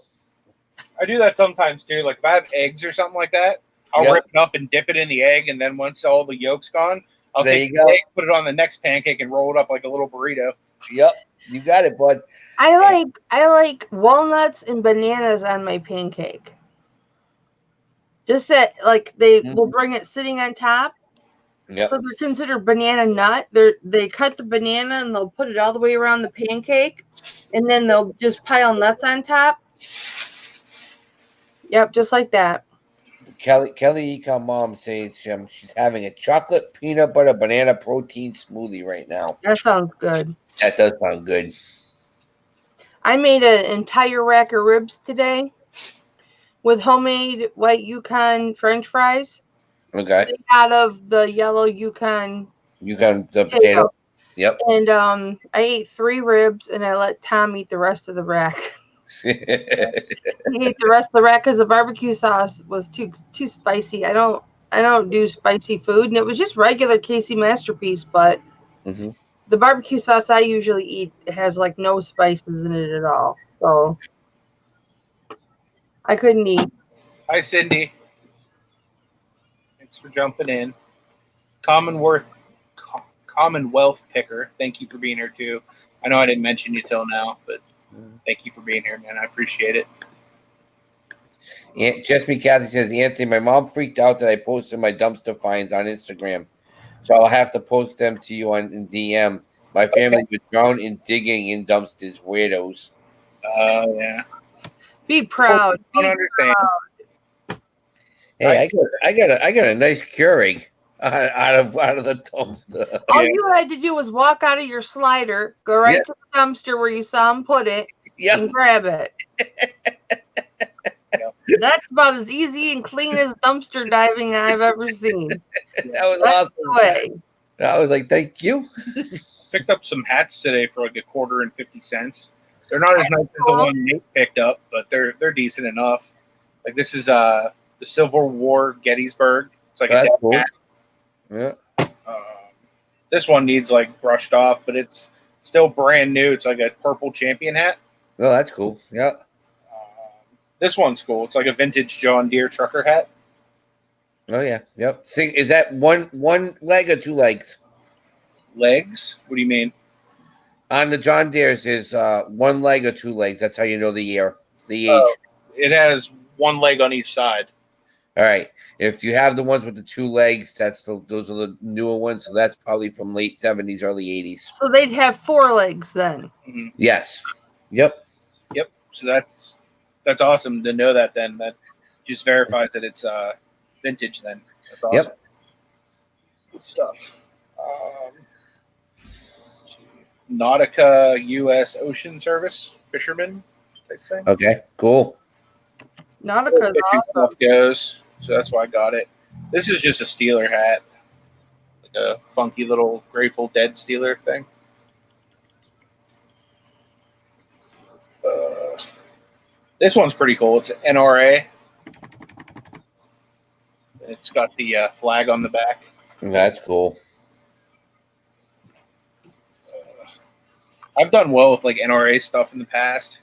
I do that sometimes too. Like if I have eggs or something like that, I'll rip it up and dip it in the egg, and then once all the yolk's gone, I'll take the egg, put it on the next pancake, and roll it up like a little burrito. Yep, you got it, bud. I like walnuts and bananas on my pancake. Just that, like they will bring it sitting on top. Yep. So they're considered banana nut. They cut the banana and they'll put it all the way around the pancake, and then they'll just pile nuts on top. Yep, just like that. Kelly Econ Mom says she's having a chocolate peanut butter banana protein smoothie right now. That sounds good. That does sound good. I made an entire rack of ribs today with homemade white Yukon French fries. Okay. Out of the yellow Yukon the potato. Yep. And I ate 3 ribs, and I let Tom eat the rest of the rack. He ate the rest of the rack because the barbecue sauce was too spicy. I don't do spicy food, and it was just regular Casey Masterpiece, but the barbecue sauce I usually eat has like no spices in it at all, so I couldn't eat. Hi, Cindy. Thanks for jumping in. Commonwealth Picker. Thank you for being here too. I know I didn't mention you till now, but thank you for being here, man. I appreciate it. Just me, Kathy says, Anthony, my mom freaked out that I posted my dumpster finds on Instagram, so I'll have to post them to you in DM. My family would drown in digging in dumpsters, weirdos. Yeah. Be proud. I don't understand. Hey, I got a nice Keurig out of the dumpster. All you had to do was walk out of your slider, go right to the dumpster where you saw him put it, and grab it. That's about as easy and clean as dumpster diving I've ever seen. That was awesome. The way. I was like, thank you. Picked up some hats today for like $1.50. They're not as nice as the one Nate picked up, but they're decent enough. Like this is the Civil War Gettysburg. It's like a cool hat. Yeah. This one needs like brushed off, but it's still brand new. It's like a purple champion hat. Oh, that's cool. Yeah. This one's cool. It's like a vintage John Deere trucker hat. Oh yeah. Yep. See, is that one leg or 2 legs? Legs? What do you mean? On the John Deere's is 1 leg or 2 legs. That's how you know the year, the age. Oh, it has 1 leg on each side. All right. If you have the ones with the 2 legs, those are the newer ones. So that's probably from late 70s, early 80s. So they'd have 4 legs then. Mm-hmm. Yes. Yep. So that's awesome to know that. Then that just verifies that it's vintage. Then that's awesome. Yep. Good stuff. Nautica U.S. Ocean Service fisherman type thing. Okay. Cool. Nautica's Fishing awesome. stuff goes, so that's why I got it. This is just a Steeler hat, like a funky little Grateful Dead Steeler thing. This one's pretty cool. It's NRA. It's got the flag on the back. That's cool. I've done well with like NRA stuff in the past.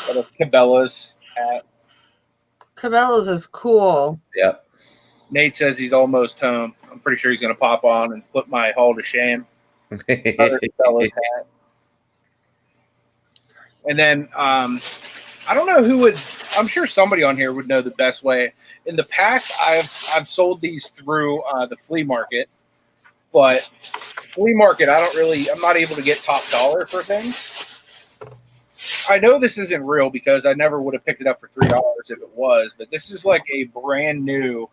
Got a Cabela's hat. Cabela's is cool. Yep. Nate says he's almost home. I'm pretty sure he's going to pop on and put my haul to shame. Another Cabela's hat. And then I don't know who would. I'm sure somebody on here would know the best way. In the past, I've sold these through the flea market, but flea market, I'm not able to get top dollar for things. I know this isn't real because I never would have picked it up for $3 if it was, but this is like a brand new,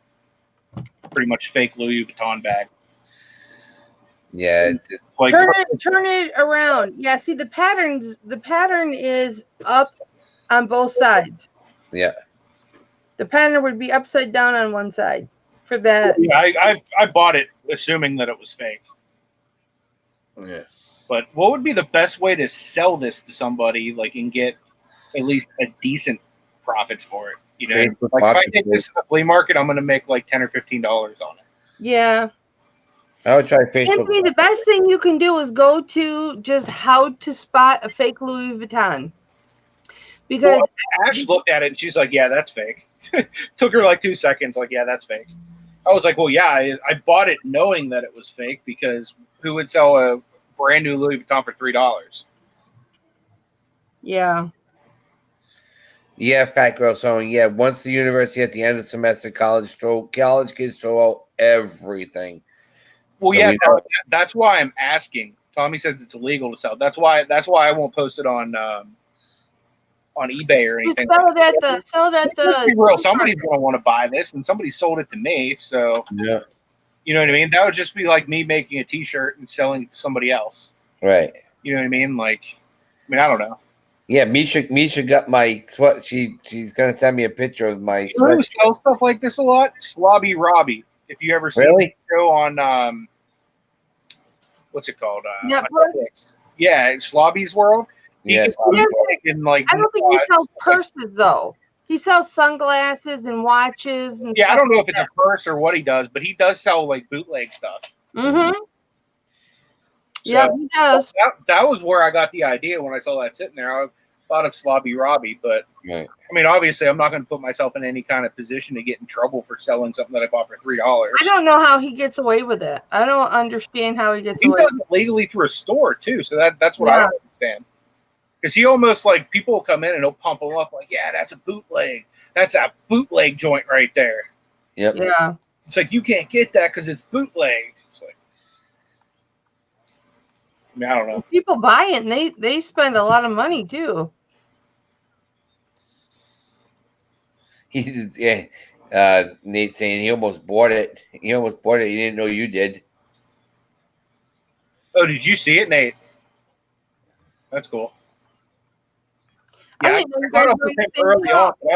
pretty much fake Louis Vuitton bag. Yeah. Like, Turn it around. Yeah, see the pattern is up on both sides. Yeah. The pattern would be upside down on one side for that. Yeah, I bought it assuming that it was fake. Yeah. But what would be the best way to sell this to somebody, like, and get at least a decent profit for it? You know, Facebook like if I take Marketplace. this to the flea market, I'm going to make like $10 or $15 on it. Yeah. I would try Facebook. Anthony, the best thing you can do is go to just how to spot a fake Louis Vuitton. Because Ash looked at it and she's like, "Yeah, that's fake." Took her like 2 seconds. Like, "Yeah, that's fake." I was like, "Well, yeah, I bought it knowing that it was fake because who would sell a brand new Louis Vuitton for $3?" yeah. Yeah, Fat Girl Sewing. Yeah, once the university at the end of the semester, college kids throw out everything. Well, So yeah, we know- that's why I'm asking. Tommy says it's illegal to sell. That's why I won't post it on eBay or Just anything. sell it at Let's be the real. Somebody's going to want to buy this, and somebody sold it to me. So, Yeah. you know what I mean? That would just be like me making a T-shirt and selling it to somebody else. Right. You know what I mean? Like, I mean, I don't know. Yeah, Misha got my sweat. She's gonna send me a picture of my You know who sweat. sells stuff like this a lot? Slobby Robbie. If you ever seen Really? the show on what's it called? Netflix? Netflix. Yeah, Slobby's World. He Yes. can do, like, in, like, I don't think he sells purses though. He sells sunglasses and watches and yeah, I stuff don't know like if it's a purse or what he does, but he does sell like bootleg stuff. Mm-hmm. So Yeah, he does. that was where I got the idea when I saw that sitting there. I thought of Slobby Robbie, but Right. I mean, obviously, I'm not going to put myself in any kind of position to get in trouble for selling something that I bought for $3. I don't know how he gets away with it. I don't understand how he gets He away does it legally through a store too, so that's what I Yeah. don't understand. Because he almost, like, people will come in and he'll pump them up like, "Yeah, that's a bootleg. That's that bootleg joint right there." Yep. Yeah. It's like, you can't get that because it's bootleg. It's like, I mean, I don't know. People buy it and they spend a lot of money too. Nate saying he almost bought it. He almost bought it. He didn't know you did. Oh, did you see it, Nate? That's cool. I Yeah, didn't know you I got guys up were with in him the same early on. shop. But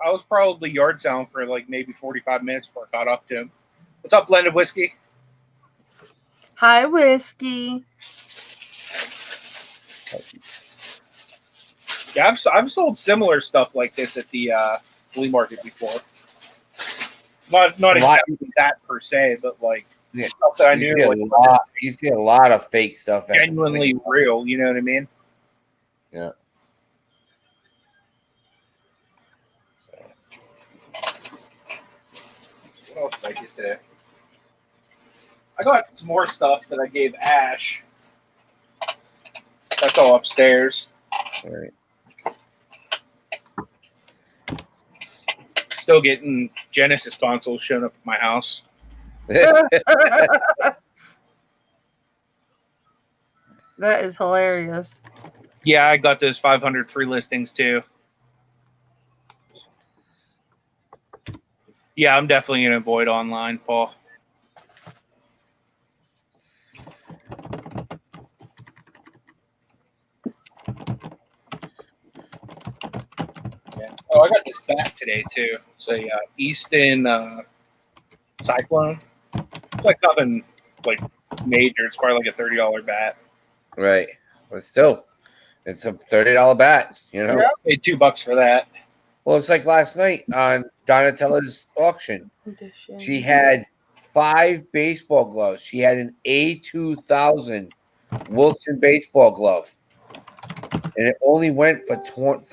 I was probably yard selling for like maybe 45 minutes before I caught up to him. What's up, blended whiskey? Hi, whiskey. Yeah, I've sold similar stuff like this at the flea market before. Not exactly that per se, but like stuff that I knew You see a lot of fake stuff. At the genuinely flea market. real. You know what I mean? Yeah. What else did I get today? I got some more stuff that I gave Ash. That's all upstairs. All right. Still getting Genesis consoles showing up at my house. That is hilarious. Yeah, I got those 500 free listings too. Yeah, I'm definitely going to avoid online, Paul. Yeah. Oh, I got this bat today too. So yeah, Easton Cyclone. It's like nothing like major. It's probably like a $30 bat. Right. But still, it's a $30 bat, you know? Yeah, I paid $2 for that. Well, it's like last night on Donatella's auction. She had 5 baseball gloves. She had an A2000 Wilson baseball glove. And it only went for $35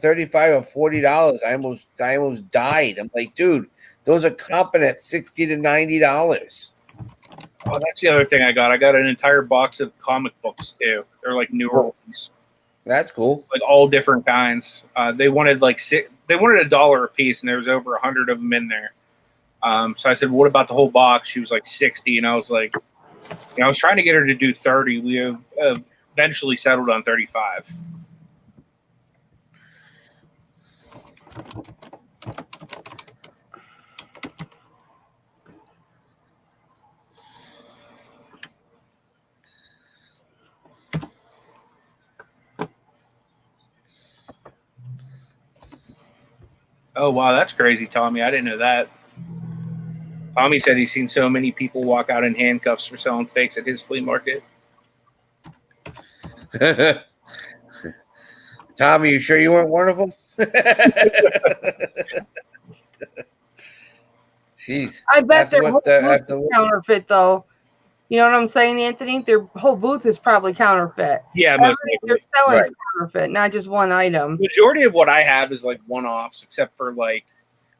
or $40. I almost died. I'm like, dude, those are comping at $60 to $90. Oh, that's the other thing I got. I got an entire box of comic books too. They're like newer ones. That's cool. Like all different kinds. They wanted like they wanted $1 a piece, and there was over 100 of them in there. So I said, "What about the whole box?" She was like 60, and I was like, I was trying to get her to do 30. We eventually settled on 35. Oh, wow, that's crazy, Tommy. I didn't know that. Tommy said he's seen so many people walk out in handcuffs for selling fakes at his flea market. Tommy, you sure you weren't one of them? Jeez. I bet their whole booth is counterfeit, though. You know what I'm saying, Anthony? Their whole booth is probably counterfeit. Yeah, most they're selling is counterfeit, not just one item. Majority of what I have is like one-offs, except for like,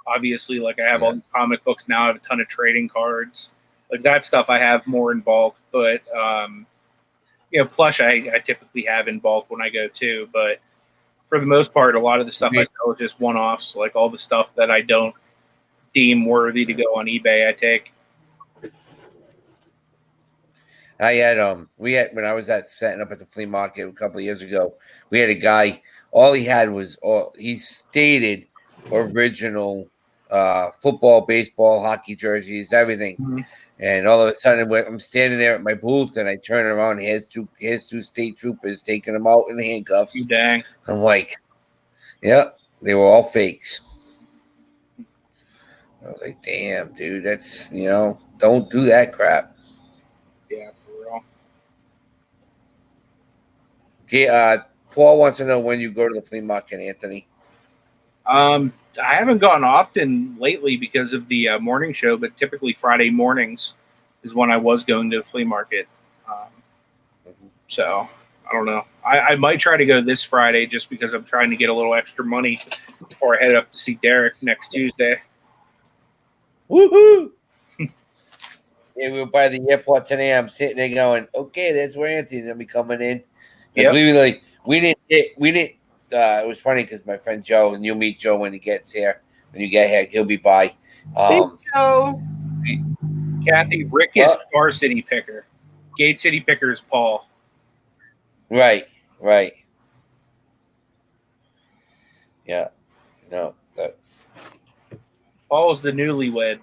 obviously, like I have all these comic books now. I have a ton of trading cards. Like that stuff I have more in bulk, but plush I typically have in bulk when I go too. But for the most part, a lot of the stuff I sell is just one-offs. Like all the stuff that I don't deem worthy to go on eBay, I take. We had when I was setting up at the flea market a couple of years ago, we had a guy, all he had was he stated original football, baseball, hockey jerseys, everything. Mm-hmm. And all of a sudden I'm standing there at my booth and I turn around, his two state troopers taking him out in handcuffs. Dang. I'm like, yeah, they were all fakes. I was like, damn, dude, that's, don't do that crap. Yeah, for real. Okay, Paul wants to know when you go to the flea market, Anthony. I haven't gone often lately because of the morning show, but typically Friday mornings is when I was going to the flea market. So I don't know. I might try to go this Friday just because I'm trying to get a little extra money before I head up to see Derek next Tuesday. Woohoo! Yeah, we were by the airport today. I'm sitting there going, okay, that's where Anthony's gonna be coming in. Yep. We didn't. It was funny because my friend Joe, and you'll meet Joe when he gets here. When you get here, he'll be by. Joe. Kathy, Rick is Star City Picker. Gate City Picker is Paul. Right. Yeah. No. Paul's the newlywed.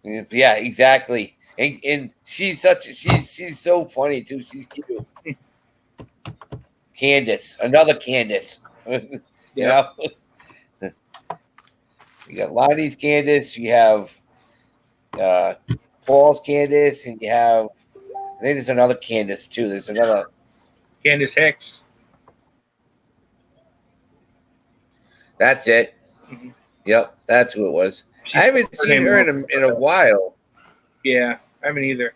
Yeah, exactly. And she's so funny too. She's cute. Candace, another Candace. You know, you got Lonnie's Candace. You have Paul's Candace, and you have I think there's another Candace too. There's another Candace Hicks. That's it. Mm-hmm. Yep, that's who it was. I haven't seen her in a while. Yeah, I haven't either.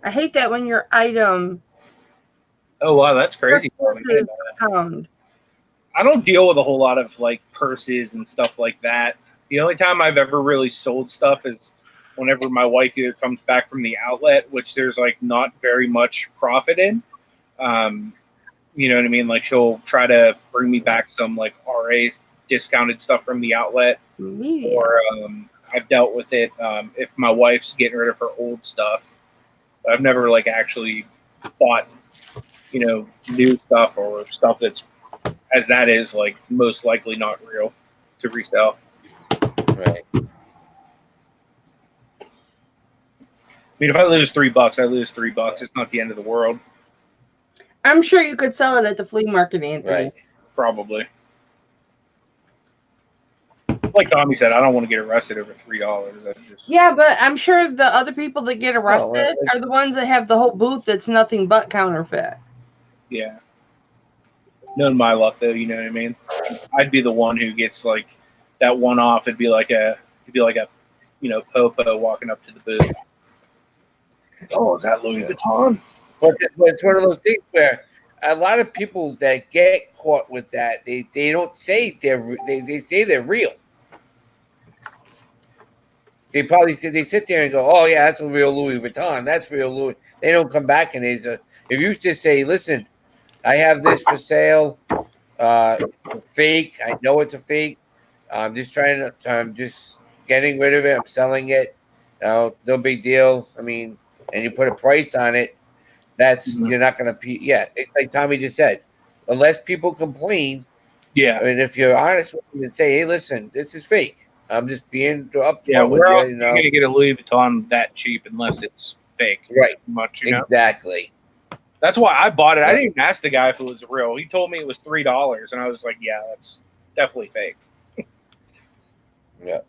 I hate that when your item. Oh wow, that's crazy. I don't deal with a whole lot of like purses and stuff like that. The only time I've ever really sold stuff is whenever my wife either comes back from the outlet, which there's like not very much profit in. You know what I mean? Like she'll try to bring me back some like RA discounted stuff from the outlet, or I've dealt with it if my wife's getting rid of her old stuff. I've never like actually bought, new stuff or stuff that's as that is like most likely not real to resell. Right. I mean, if I lose $3, I lose $3. It's not the end of the world. I'm sure you could sell it at the flea market, Anthony. Right. Probably. Like Tommy said, I don't want to get arrested over $3. Yeah, but I'm sure the other people that get arrested are the ones that have the whole booth that's nothing but counterfeit. Yeah. Knowing my luck, though, you know what I mean. I'd be the one who gets like that one off. It'd be like a popo walking up to the booth. Oh, is that Louis Vuitton? But it's one of those things where a lot of people that get caught with that, they don't say they say they're real. They probably they sit there and go, "Oh yeah, that's a real Louis Vuitton. That's real Louis." They don't come back and if you just say, "Listen, I have this for sale, fake. I know it's a fake. I'm just getting rid of it. I'm selling it. It's no big deal. I mean, and you put a price on it. That's you're not going to. Yeah, like Tommy just said, unless people complain. Yeah, I mean, if you're honest with them and say, "Hey, listen, this is fake. I'm just being upfront with we're you." going to get a Louis Vuitton that cheap unless it's fake. Right. Much, exactly. That's why I bought it. I didn't even ask the guy if it was real. He told me it was $3, and I was like, "Yeah, that's definitely fake." Yeah.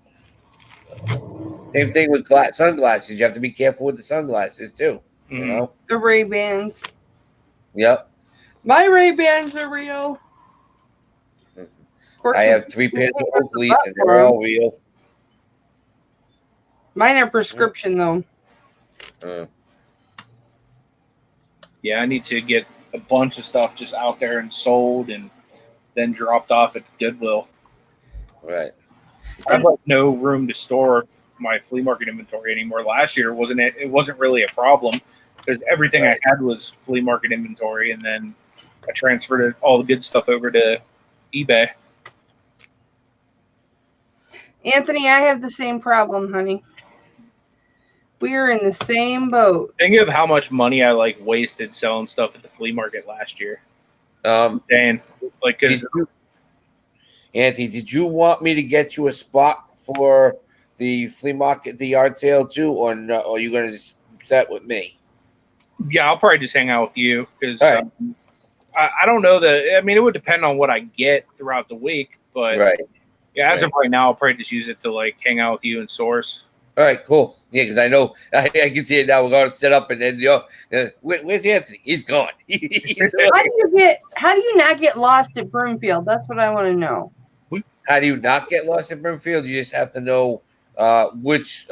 Same thing with sunglasses. You have to be careful with the sunglasses too. Mm-hmm. You know, the Ray-Bans. Yep. My Ray-Bans are real. I have 3 pairs of Oakleys, and they're all real. Mine are prescription though. Yeah, I need to get a bunch of stuff just out there and sold, and then dropped off at Goodwill. Right. I have no room to store my flea market inventory anymore. Last year it wasn't really a problem because everything I had was flea market inventory, and then I transferred all the good stuff over to eBay. Anthony, I have the same problem, honey. We are in the same boat. Think of how much money I wasted selling stuff at the flea market last year. Anthony, did you want me to get you a spot for the flea market, the yard sale too, or no? Or are you going to just set with me? Yeah, I'll probably just hang out with you because right. I don't know that. I mean, it would depend on what I get throughout the week, but yeah, as of right now, I'll probably just use it to like hang out with you and source. All right, cool. Yeah, because I know I can see it now. We're going to set up, and then where's Anthony? He's gone. How do you not get lost at Broomfield? That's what I want to know. How do you not get lost at Broomfield? You just have to know which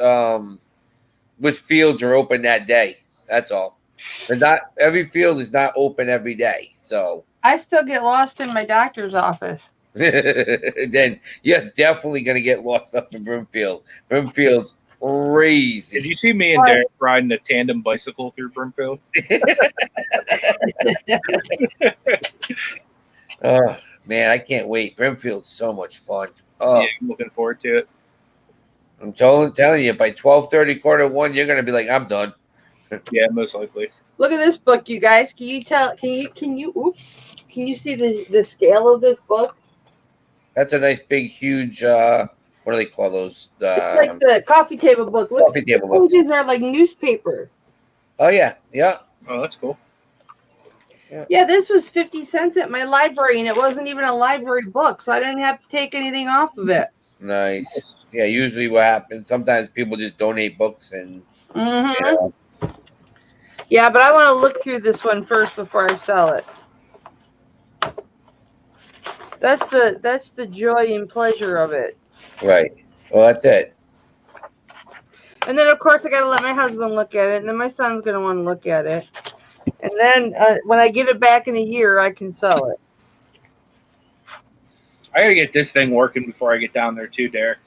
fields are open that day. That's all. And not every field is not open every day. So I still get lost in my doctor's office. Then you're definitely going to get lost up in Broomfield. Broomfield's crazy. Did you see me and Derek riding a tandem bicycle through Broomfield? Oh man, I can't wait. Brimfield's so much fun. Oh, yeah, I'm looking forward to it. I'm telling you, by 12:30, Q1, you're gonna be like, I'm done. Yeah, most likely. Look at this book, you guys. Can you see the scale of this book? That's a nice, big, huge. What do they call those? It's like the coffee table book. Look, coffee table books. Pages are like newspaper. Oh yeah. Oh, that's cool. Yeah, this was 50 cents at my library, and it wasn't even a library book, so I didn't have to take anything off of it. Nice. Yeah, usually what happens, sometimes people just donate books and. Yeah, but I want to look through this one first before I sell it. That's the joy and pleasure of it. Right. Well, that's it. And then, of course, I got to let my husband look at it, and then my son's going to want to look at it. And then when I get it back in a year, I can sell it. I got to get this thing working before I get down there too, Derek.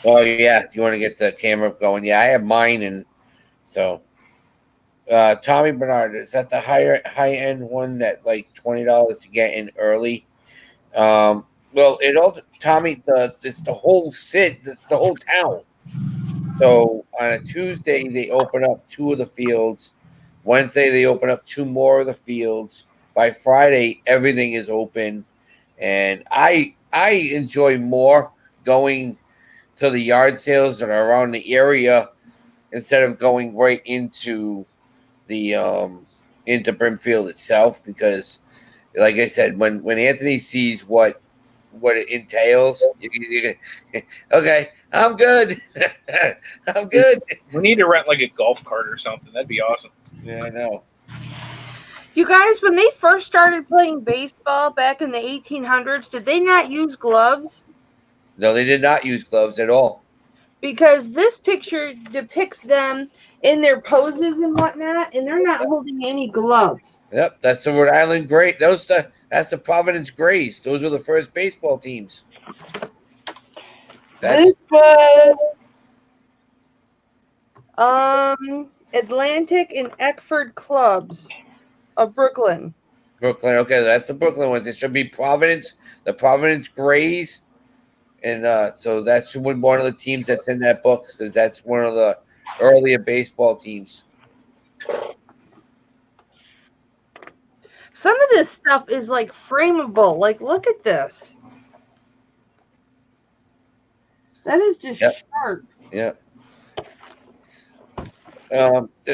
Oh, yeah. You want to get the camera going? Yeah, I have mine. And so Tommy Bernard, is that the high-end one that like $20 to get in early? Well, Tommy, it's the whole it's the whole town. So on a Tuesday, they open up 2 of the fields. Wednesday, they open up 2 more of the fields. by Friday, everything is open, and I enjoy more going to the yard sales that are around the area instead of going right into the into Brimfield itself, because, like I said, when Anthony sees what it entails, okay, I'm good. I'm good. We need to rent like a golf cart or something. That'd be awesome. Yeah, I know. You guys, when they first started playing baseball back in the 1800s, did they not use gloves? No, they did not use gloves at all. Because this picture depicts them in their poses and whatnot, and they're not holding any gloves. Yep, that's the Rhode Island Great. That's the Providence Grays. Those were the first baseball teams. This was Atlantic and Eckford clubs of Brooklyn. Brooklyn. Okay, that's the Brooklyn ones. It should be Providence, the Providence Grays, and so that's one of the teams that's in that book, because that's one of the earlier baseball teams. Some of this stuff is like frameable. Like, look at this. That is just sharp. Yeah.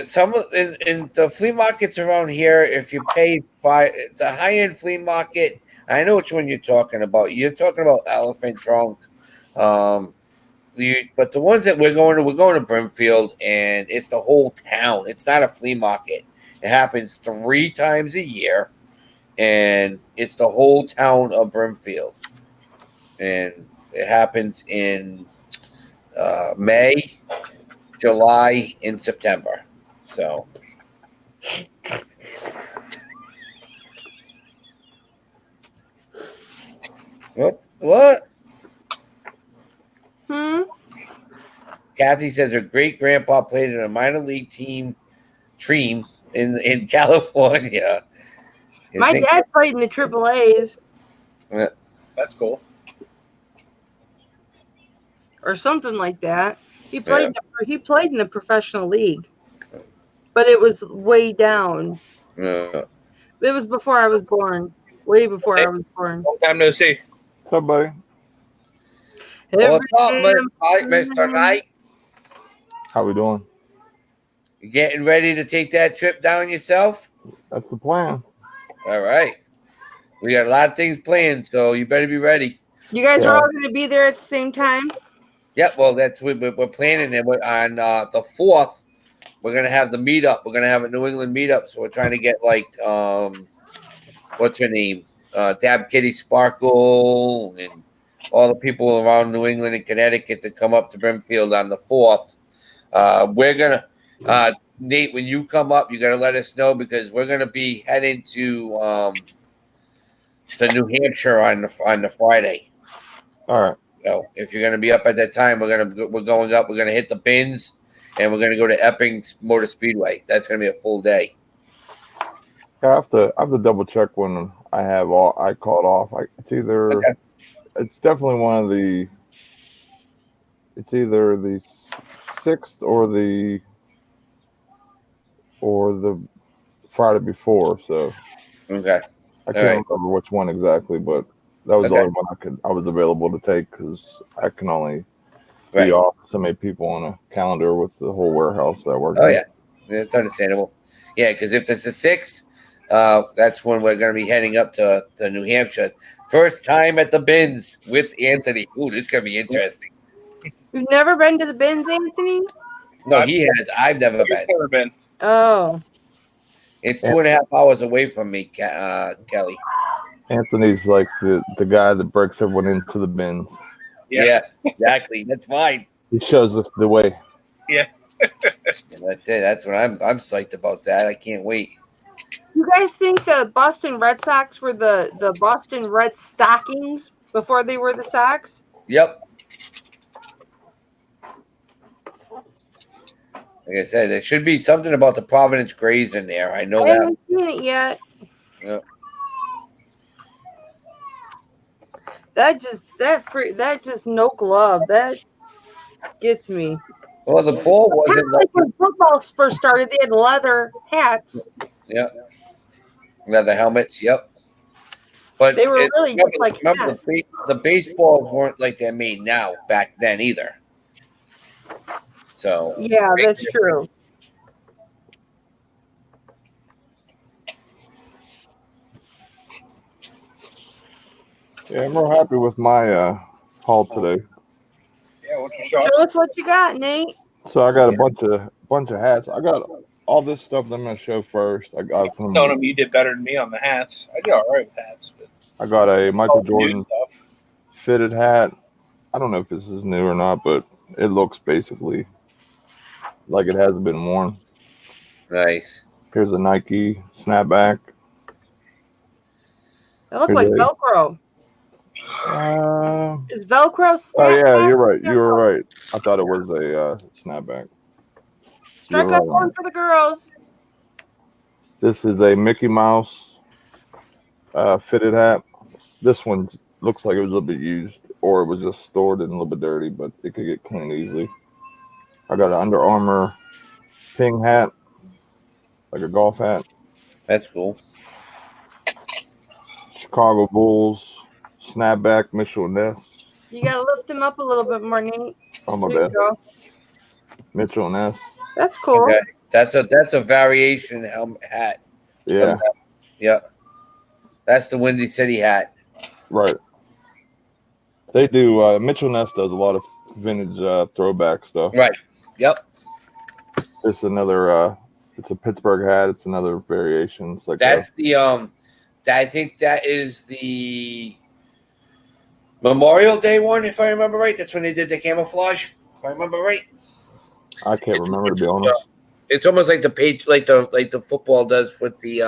Some in the flea markets around here, if you pay it's a high-end flea market. I know which one you're talking about. You're talking about Elephant Trunk. But the ones that we're going to Brimfield, and it's the whole town. It's not a flea market. It happens 3 times a year, and it's the whole town of Brimfield. And it happens in May, July, and September. So what? Kathy says her great grandpa played in a minor league team in California. My dad played in the AAAs. Yeah. That's cool. Or something like that. He played in the professional league. But it was way down. Yeah. It was before I was born. Way before I was born. Long time no see. What's up, buddy? What's up, Mr. Knight? How we doing? You getting ready to take that trip down yourself? That's the plan. All right. We got a lot of things planned, so you better be ready. You guys are all going to be there at the same time? Yep. Well, that's what we're planning. And on the 4th, we're going to have the meetup. We're going to have a New England meetup. So we're trying to get what's her name? Dab Kitty Sparkle and all the people around New England and Connecticut to come up to Brimfield on the 4th. We're going to, Nate, when you come up, you got to let us know, because we're going to be heading to New Hampshire on the Friday. All right. So if you're going to be up at that time, we're going up. We're going to hit the Bins, and we're going to go to Epping Motor Speedway. That's going to be a full day. I have to double check when I called off. It's definitely one of the. It's either the 6th or the Friday before. So okay, I can't remember which one exactly, but that was the only one I was available to take, because I can only be off so many people on a calendar with the whole warehouse that works. Oh yeah, it's understandable. Yeah, because if it's the 6th, that's when we're going to be heading up to New Hampshire. First time at the Bins with Anthony. Ooh, this is going to be interesting. You've never been to the Bins, Anthony? No, he has. I've never been. Oh. It's 2.5 hours away from me, Kelly. Anthony's like the guy that breaks everyone into the Bins. Yeah, exactly. That's fine. He shows us the way. Yeah. That's it. That's what I'm psyched about that. I can't wait. You guys think the Boston Red Sox were the Boston Red Stockings before they were the Sox? Yep. Like I said, there should be something about the Providence Grays in there. I know that. I haven't seen it yet. Yeah. That just no glove. That gets me. Well, the ball wasn't like when football first started. They had leather hats. Yeah. Leather helmets. Yep. But They were really just like remember the baseballs weren't like they're made now back then either. So yeah, that's true. Yeah, I'm real happy with my haul today. Yeah, what's your shot? Show us what you got, Nate. So I got a bunch of hats. I got all this stuff that I'm gonna show first. I got from Telling him you did better than me on the hats. I did all right with hats, but I got a Michael all the new Jordan stuff. fitted hat. I don't know if this is new or not, but it looks basically like it hasn't been worn. nice. Here's a Nike snapback. It looked Here's like a- Velcro. Is Velcro snap? Oh yeah, you're right. You were right. I thought it was a snapback. Strike You're up right. one for the girls. This is a Mickey Mouse fitted hat. This one looks like it was a little bit used, or it was just stored and a little bit dirty, but it could get cleaned easily. I got an Under Armour ping hat, like a golf hat. That's cool. Chicago Bulls snapback, Mitchell Ness. You gotta lift them up a little bit more, Nate. Oh my There you bad. go. Mitchell Ness. That's cool. Okay. That's a variation helmet hat. Yeah, Yep. That's the Windy City hat. right. They do. Mitchell Ness does a lot of vintage throwback stuff. Right. Yep. It's another. It's a Pittsburgh hat. It's another variation. It's like That's I think that is the Memorial Day one, if I remember right. That's when they did the camouflage. If I remember right. I can't remember, to be honest. It's almost like the football does with the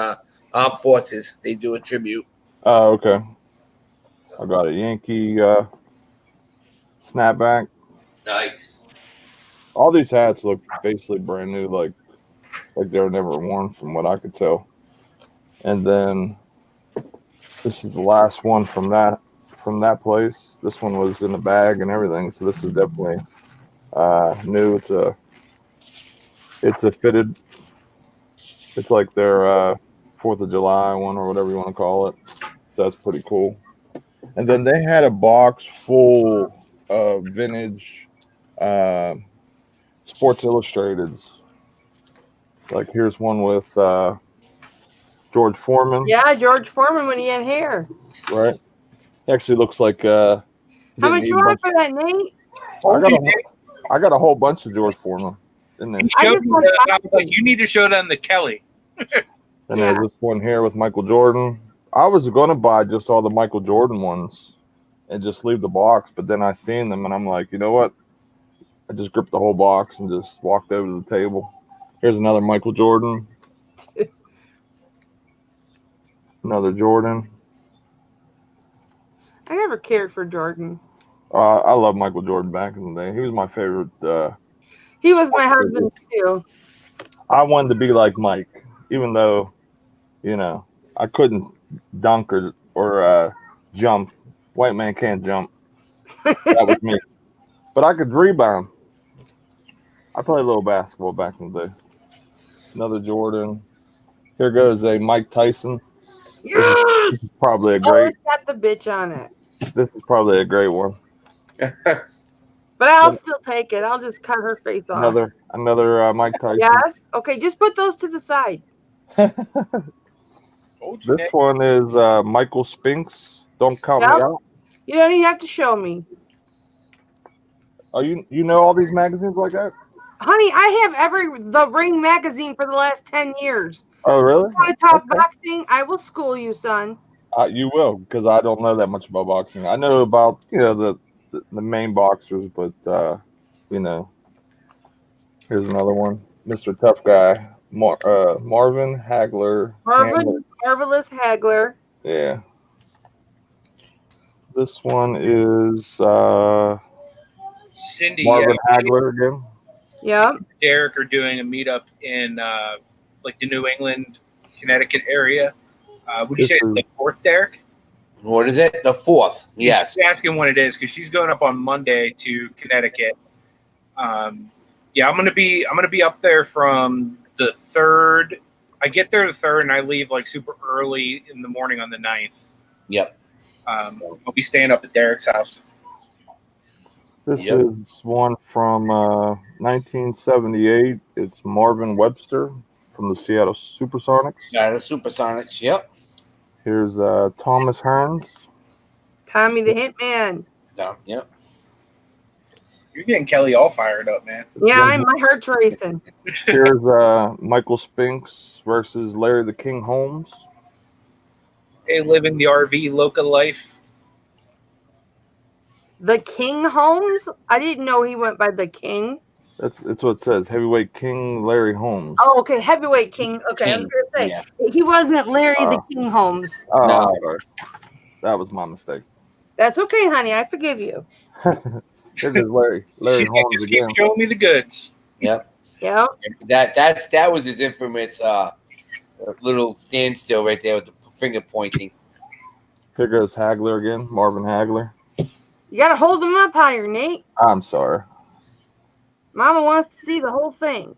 armed forces. They do a tribute. Oh, okay. I got a Yankee snapback. Nice. All these hats look basically brand new, like they were never worn, from what I could tell. And then this is the last one from that place. This one was in the bag and everything, so this is definitely new. It's a fitted. It's like their 4th of July one, or whatever you want to call it. So that's pretty cool. And then they had a box full of vintage Sports Illustrateds. Like here's one with George Foreman. Yeah, George Foreman when he had hair. Right. He actually looks like. How much you want for that, Nate? I got a whole bunch of George Foreman in there. I just want I was like, you need to show them the Kelly. And there's this one here with Michael Jordan. I was going to buy just all the Michael Jordan ones and just leave the box, but then I seen them and I'm like, you know what? I just gripped the whole box and just walked over to the table. Here's another Michael Jordan. Another Jordan. I never cared for Jordan. I love Michael Jordan back in the day. He was my favorite. He was my husband too. I wanted to be like Mike, even though, I couldn't dunk or jump. White man can't jump. That was me. But I could rebound. I played a little basketball back in the day. Another Jordan. Here goes a Mike Tyson. This is probably a great. It's got the bitch on it. This is probably a great one. But I'll still take it. I'll just cut her face off. Another Mike Tyson. Yes. Okay, just put those to the side. This one is Michael Spinks. Don't count me out. You don't even have to show me. Oh, you know all these magazines like that? Honey, I have the Ring magazine for the last 10 years. Oh, really? You want to talk boxing? I will school you, son. You will, because I don't know that much about boxing. I know about, the main boxers, but, here's another one. Mr. Tough Guy. Marvin Hagler. Marvelous Hagler. Yeah. This one is Cindy. Marvin Hagler again. Yep. Derek are doing a meetup in like the New England, Connecticut area. Would you say it's the 4th, Derek? What is it? The 4th. Yes. She's asking when it is because she's going up on Monday to Connecticut. Yeah, I'm gonna be up there from the 3rd I get there the 3rd, and I leave like super early in the morning on the 9th. Yep. I'll be staying up at Derek's house. This is one from 1978. It's Marvin Webster from the Seattle Supersonics. Yeah, the Supersonics. Yep. Here's Thomas Hearns. Tommy the Hitman. Yep. You're getting Kelly all fired up, man. Yeah, my heart's racing. Here's Michael Spinks versus Larry the King Holmes. Hey, living the RV loca life. The King Holmes? I didn't know he went by the King. That's what it says. Heavyweight King Larry Holmes. Oh, okay. Heavyweight King. Okay, I was going to say, he wasn't Larry the King Holmes. Oh, No. sorry. That was my mistake. That's okay, honey. I forgive you. Here's Larry Holmes just again. keep showing me the goods. Yep. Yep. That was his infamous little standstill right there with the finger pointing. Here goes Hagler again, Marvin Hagler. You got to hold him up higher, Nate. I'm sorry. Mama wants to see the whole thing.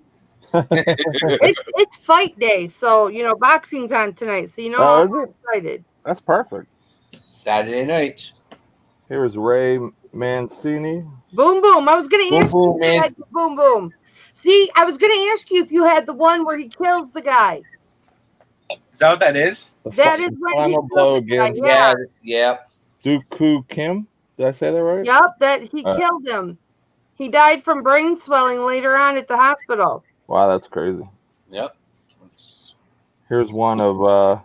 It's fight day, so boxing's on tonight. So I'm excited. That's perfect. Saturday nights. Here's Ray Mancini. Boom boom. I was gonna ask you if you had the boom boom. See, I was gonna ask you if you had the one where he kills the guy. Is that what that is? That is when he Final blow again. Yeah. Dooku Kim. Did I say that right? Yep, that he killed him. He died from brain swelling later on at the hospital. Wow, that's crazy. Yep. Here's one of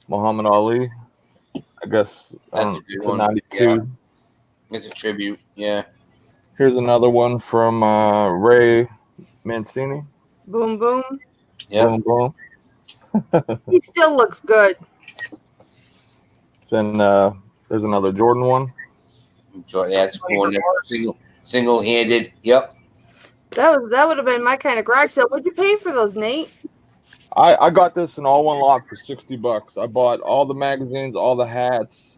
Muhammad Ali. I guess That's a good it's one. 92. Yeah. It's a tribute. Yeah. Here's another one from Ray Mancini. Boom boom. Yep. Boom, boom. He still looks good. Then there's another Jordan one. That's cool. Single-handed. Yep. That would have been my kind of garage sale. What'd you pay for those, Nate? I got this in all one lot for $60. I bought all the magazines, all the hats,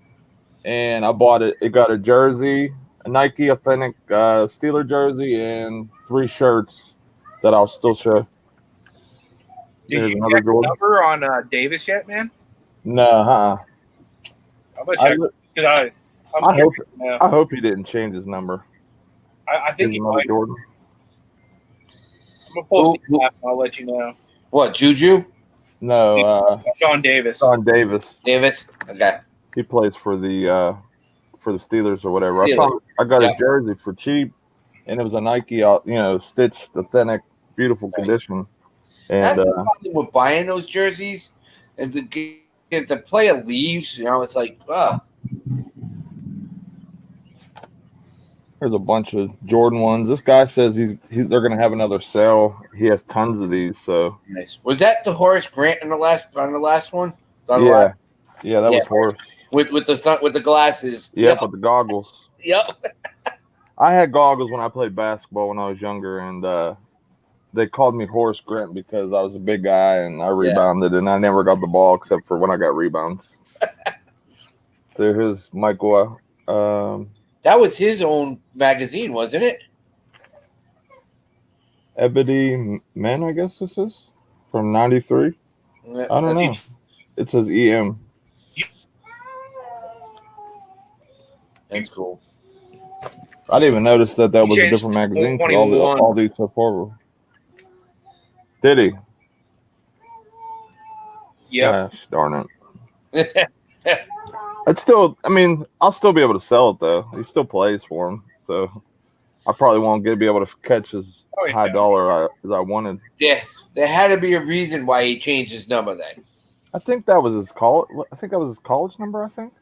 and I bought it. It got a jersey, a Nike Authentic Steeler jersey, and 3 shirts that I'll still show. Did you check the number on Davis yet, man? No, I'm gonna check. I hope he didn't change his number. I think he might. Jordan. I'm gonna pull up the app and I'll let you know. What, Juju? No, Sean Davis. Sean Davis. Davis. Okay. He plays for the Steelers or whatever. I got a jersey for cheap, and it was a Nike, stitched, authentic, beautiful condition. And that's the problem with buying those jerseys. If the player leaves, it's like, There's a bunch of Jordan ones. This guy says they're going to have another sale. He has tons of these. So nice. Was that the Horace Grant on the last one? Yeah, that was Horace with the glasses. Yep, with the goggles. Yep. I had goggles when I played basketball when I was younger, and they called me Horace Grant because I was a big guy and I rebounded, and I never got the ball except for when I got rebounds. So here's Michael. That was his own magazine, wasn't it? Ebony Men, I guess this is from '93. I don't know. It says EM. That's cool. I didn't even notice that was a different magazine. All these so forward. Did he? Yeah. Gosh, darn it. It's still. I mean, I'll still be able to sell it though. He still plays for him, so I probably won't be able to catch as high dollar as I wanted. Yeah, there had to be a reason why he changed his number then. I think that was his college. I think that was his college number. I think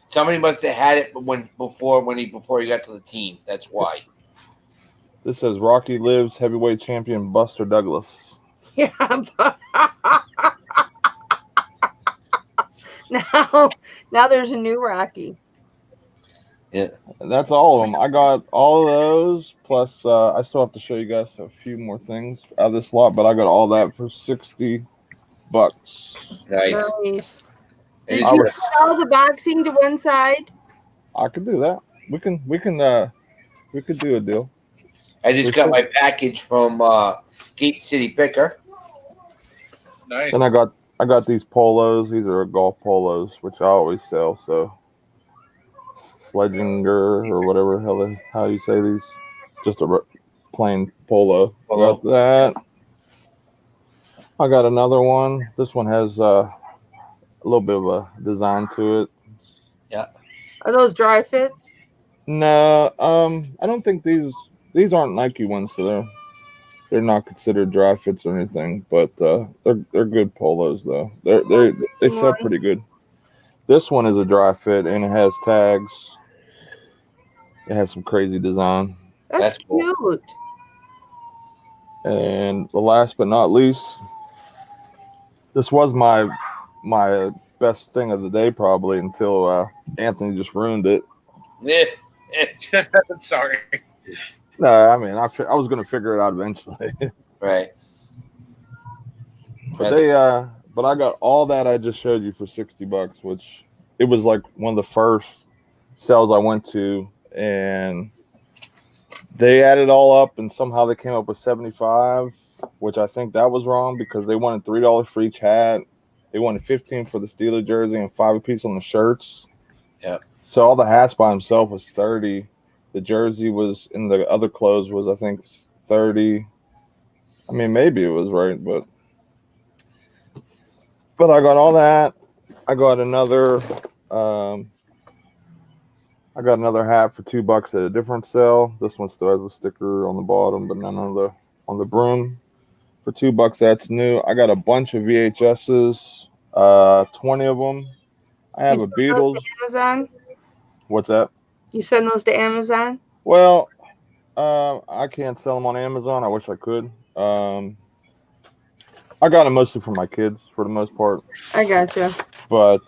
somebody must have had it before he got to the team. That's why. This says Rocky Lives heavyweight champion Buster Douglas. Yeah. Now there's a new Rocky. Yeah, and that's all of them. I got all of those. Plus, I still have to show you guys a few more things out of this lot, but I got all that for $60. Nice. Did you put all the boxing to one side? I could do that. We could do a deal. I just got my package from Gate City Picker. Nice. Then I got these polos. These are golf polos, which I always sell. So Sledginger or whatever how you say these. Just a plain polo. Polo. Got that. I got another one. This one has a little bit of a design to it. Yeah. Are those dry fits? No, I don't think these aren't Nike ones, so they're not considered dry fits or anything. But they're good polos though. They sell pretty good. This one is a dry fit and it has tags. It has some crazy design. That's cool. cute. And the last but not least, this was my best thing of the day probably until Anthony just ruined it. Yeah. Sorry. No, I mean I was gonna figure it out eventually. Right. But I got all that I just showed you for $60, which it was like one of the first sales I went to, and they added all up and somehow they came up with 75, which I think that was wrong because they wanted $3 for each hat. They wanted 15 for the Steeler jersey and 5 apiece on the shirts. Yeah. So all the hats by himself was 30. The jersey was in the other clothes was I think 30. I mean maybe it was right, but I got all that. I got another hat for $2 at a different sale. This one still has a sticker on the bottom, but none on the brim. For $2, that's new. I got a bunch of VHSs, 20 of them. I have a Beatles. Amazon? What's that? You send those to Amazon? Well, I can't sell them on Amazon. I wish I could. I got them mostly for my kids for the most part. I gotcha. But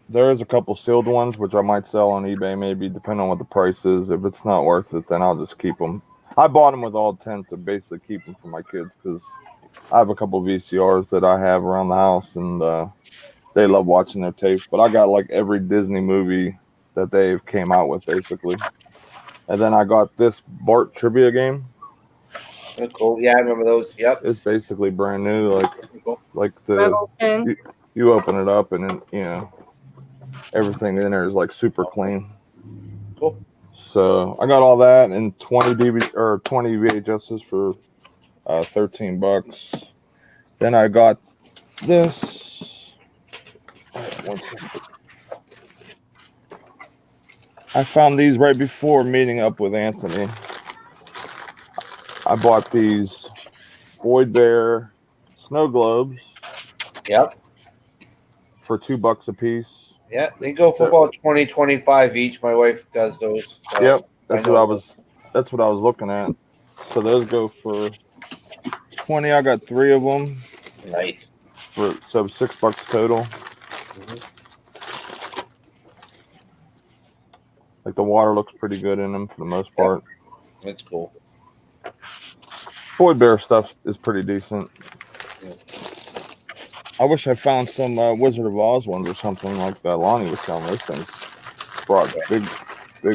there is a couple sealed ones which I might sell on eBay, maybe depending on what the price is. If it's not worth it, then I'll just keep them. I bought them with all intent to basically keep them for my kids because I have a couple VCRs that I have around the house, and they love watching their tapes. But I got like every Disney movie that they've came out with basically. And then I got this Bart trivia game. Oh, cool. Yeah, I remember those. Yep. It's basically brand new. Like Metal tin. you open it up and then everything in there is like super clean. Cool. So I got all that and 20 VHSs for $13. Then I got this. One second. I found these right before meeting up with Anthony. I bought these Boyd Bear snow globes. Yep. For $2 a piece. Yeah, they go for about 20, 25 each. My wife does those. So yep, that's what I was looking at. So those go for 20. I got 3 of them. Nice. So $6 total. Mm-hmm. Like the water looks pretty good in them for the most part. That's cool. Boyd Bear stuff is pretty decent. Yeah. I wish I found some Wizard of Oz ones or something like that. Lonnie was selling those things. Brought big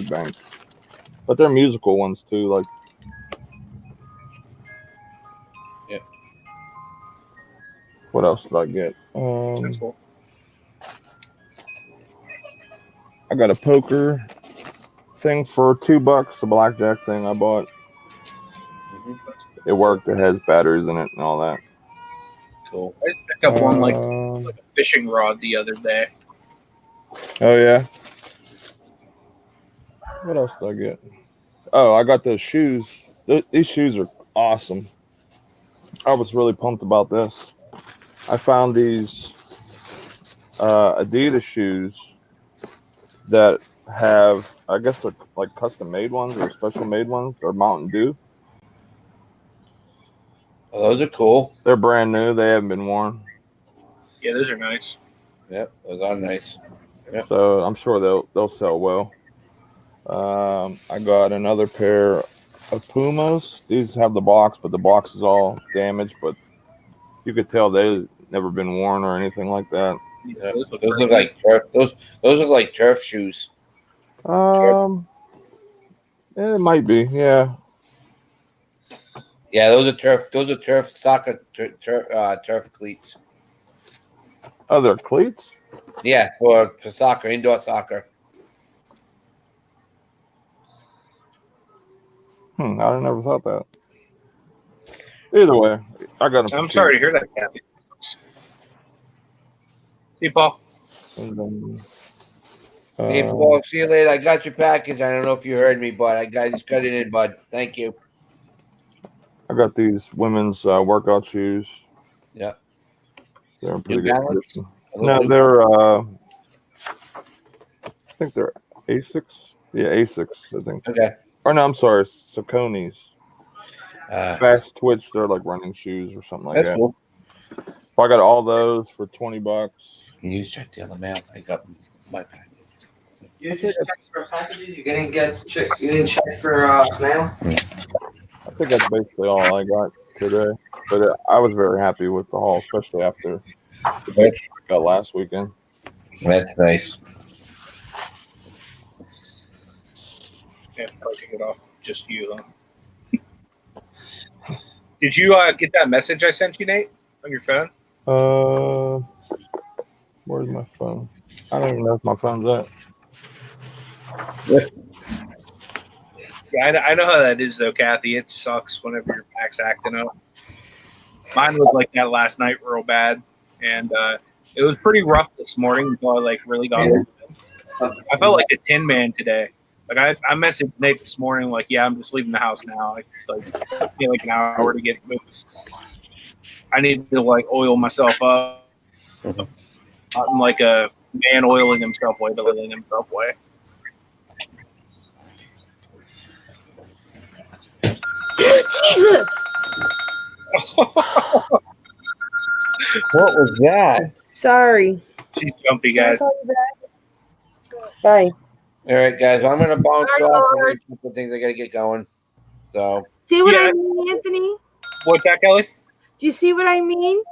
banks. But they're musical ones too. Like, yeah. What else did I get? That's cool. I got a poker thing for $2. A blackjack thing I bought. Mm-hmm. It worked. It has batteries in it and all that. Cool. I just picked up one like a fishing rod the other day. Oh yeah. What else did I get? Oh, I got those shoes. These shoes are awesome. I was really pumped about this. I found these Adidas shoes that have, I guess, like custom made ones or special made ones or Mountain Dew. Oh, those are cool. They're brand new. They haven't been worn. Yeah, those are nice. Yep, those are nice. Yep. So I'm sure they'll sell well. I got another pair of Pumas. These have the box, but the box is all damaged. But you could tell they've never been worn or anything like that. Yeah, those look like turf. Those look like turf shoes. It might be, yeah. Yeah, those are turf. Those are turf soccer turf cleats. Oh, they're cleats? Yeah, for soccer, indoor soccer. I never thought that. Either way, I got them. I'm sorry to hear that, Kathy. See, Paul. And then, Hey, Paul, see you later. I got your package. I don't know if you heard me, but I just got it in, bud. Thank you. I got these women's workout shoes. Yeah. They're in New pretty good Balance? condition. No, they're I think they're Asics. Yeah, Asics, I think. Okay. Or no, I'm sorry, Saucony's. Fast Twitch, they're like running shoes or something like That's that. cool. So I got all those for $20. Can you check the other mail? I got my package. You just check for packages. You didn't check for mail. I think that's basically all I got today. But I was very happy with the haul, especially after the picture I got last weekend. That's nice. Yeah, probably take it off. Just you, huh? Did you get that message I sent you, Nate, on your phone? Where's my phone? I don't even know if my phone's at. Yeah, I know how that is, though, Kathy. It sucks whenever your back's acting up. Mine was like that last night, real bad, and it was pretty rough this morning until I really got. I felt like a tin man today. Like I messaged Nate this morning, like, yeah, I'm just leaving the house now. I need an hour to get moved. I need to oil myself up. I'm like a man oiling himself way, but oiling himself way. Jesus! What was that? Sorry. She's jumpy, guys. Bye. All right, guys. I'm going to bounce Sorry, off. Lord. A couple things I got to get going. So. See what Yeah. I mean, Anthony? What's that, Kelly? Do you see what I mean?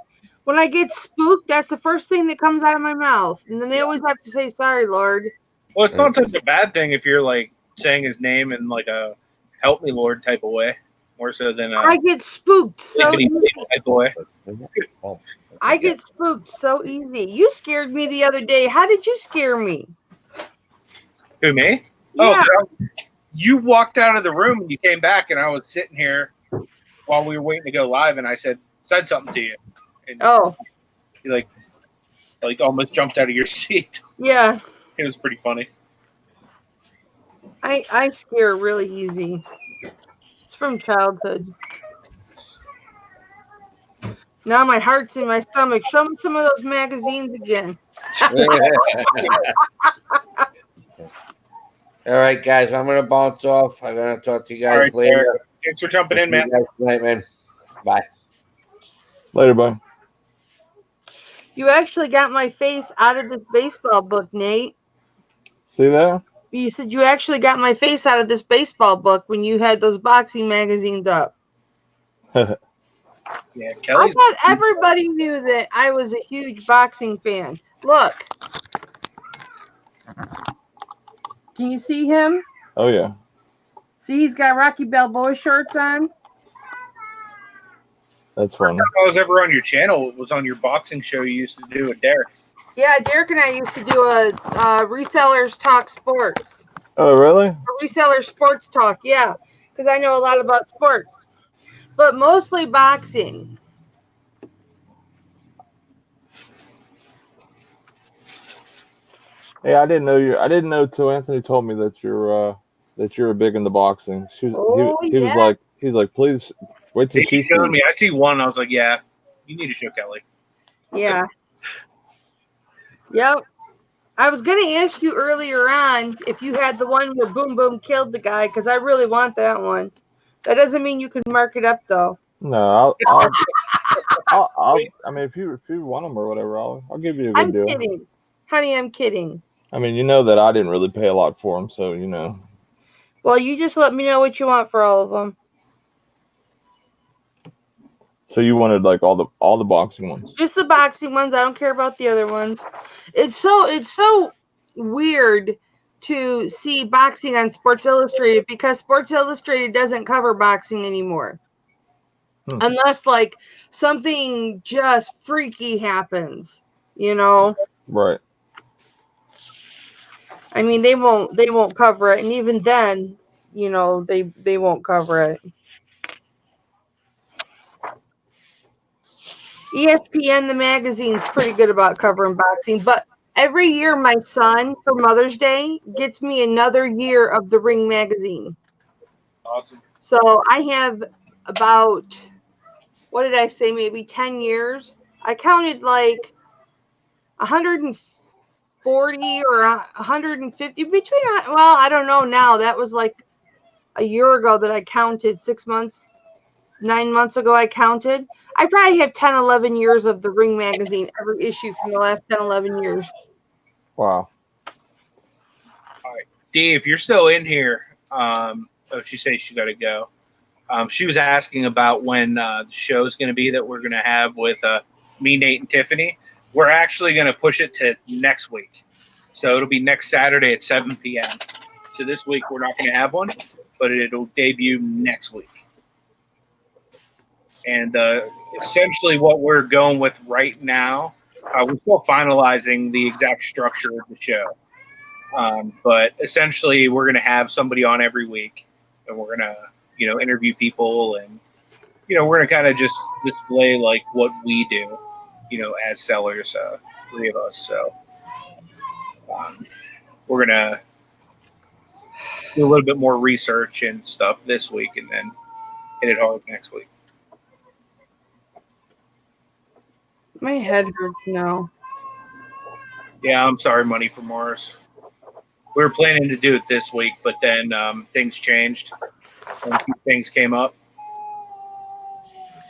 When I get spooked, that's the first thing that comes out of my mouth. And then they always have to say, sorry, Lord. Well, it's not such a bad thing if you're saying his name in a help me, Lord type of way, more so than I get spooked so easy. type of way. I get spooked so easy. You scared me the other day. How did you scare me? Who, me? Yeah. Oh, you walked out of the room and you came back, and I was sitting here while we were waiting to go live, and I said something to you. And you almost jumped out of your seat. Yeah. It was pretty funny. I scare really easy. It's from childhood. Now my heart's in my stomach. Show me some of those magazines again. All right, guys. I'm going to bounce off. I'm going to talk to you guys later. Eric. Thanks for jumping in, man. Good night, man. Bye. Later, bye. You actually got my face out of this baseball book, Nate. See that? You said you actually got my face out of this baseball book when you had those boxing magazines up. Yeah, Kelly. I thought everybody knew that I was a huge boxing fan. Look. Can you see him? Oh, yeah. See, he's got Rocky Balboa shorts on. That's funny. I was ever on your channel. It was on your boxing show you used to do with Derek. Yeah, Derek and I used to do a Resellers Talk Sports. Oh, really? A Reseller Sports Talk, yeah. Because I know a lot about sports. But mostly boxing. Hey, I didn't know till Anthony told me that you're big into boxing. He was like, please wait till she showed me. I see one. I was like, yeah, you need to show Kelly. Yeah. Yep. I was going to ask you earlier on if you had the one where Boom Boom killed the guy, because I really want that one. That doesn't mean you can mark it up, though. No, I mean, if you want them or whatever, I'll give you a good deal. I'm kidding. Honey, I'm kidding. I mean, you know that I didn't really pay a lot for them, so you know. Well, you just let me know what you want for all of them. So you wanted all the boxing ones? Just the boxing ones. I don't care about the other ones. It's so weird to see boxing on Sports Illustrated because Sports Illustrated doesn't cover boxing anymore. Unless like something just freaky happens, you know. Right. I mean, they won't cover it, and even then, you know, they won't cover it. ESPN, the magazine's pretty good about covering boxing, but every year my son for Mother's Day gets me another year of the Ring magazine. Awesome. So I have about, what did I say, maybe 10 years. I counted like 140 or 150 between, well, I don't know now. That was like a year ago that I counted, 6 months, 9 months ago I counted. I probably have 10, 11 years of the Ring magazine, every issue from the last 10, 11 years. Wow. All right. Dee, if you're still in here, she says she got to go. She was asking about when the show is going to be that we're going to have with me, Nate, and Tiffany. We're actually going to push it to next week. So it'll be next Saturday at 7 p.m. So this week we're not going to have one, but it'll debut next week. And essentially what we're going with right now, we're still finalizing the exact structure of the show. But essentially we're going to have somebody on every week, and we're going to, you know, interview people, and, you know, we're going to kind of just display like what we do, you know, as sellers, 3 of us. So we're going to do a little bit more research and stuff this week, and then hit it hard next week. My head hurts now. Yeah, I'm sorry, Money for Mars. We were planning to do it this week, but then things changed and a few things came up.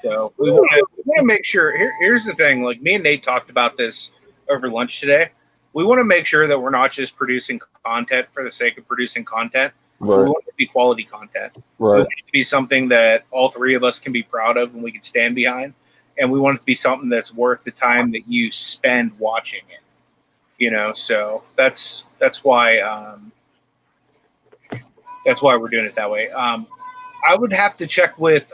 So we want to make sure. Here's the thing: like me and Nate talked about this over lunch today. We want to make sure that we're not just producing content for the sake of producing content. Right. We want it to be quality content. Right. We want it to be something that all 3 of us can be proud of and we can stand behind. And we want it to be something that's worth the time that you spend watching it. You know, so that's why we're doing it that way. I would have to check with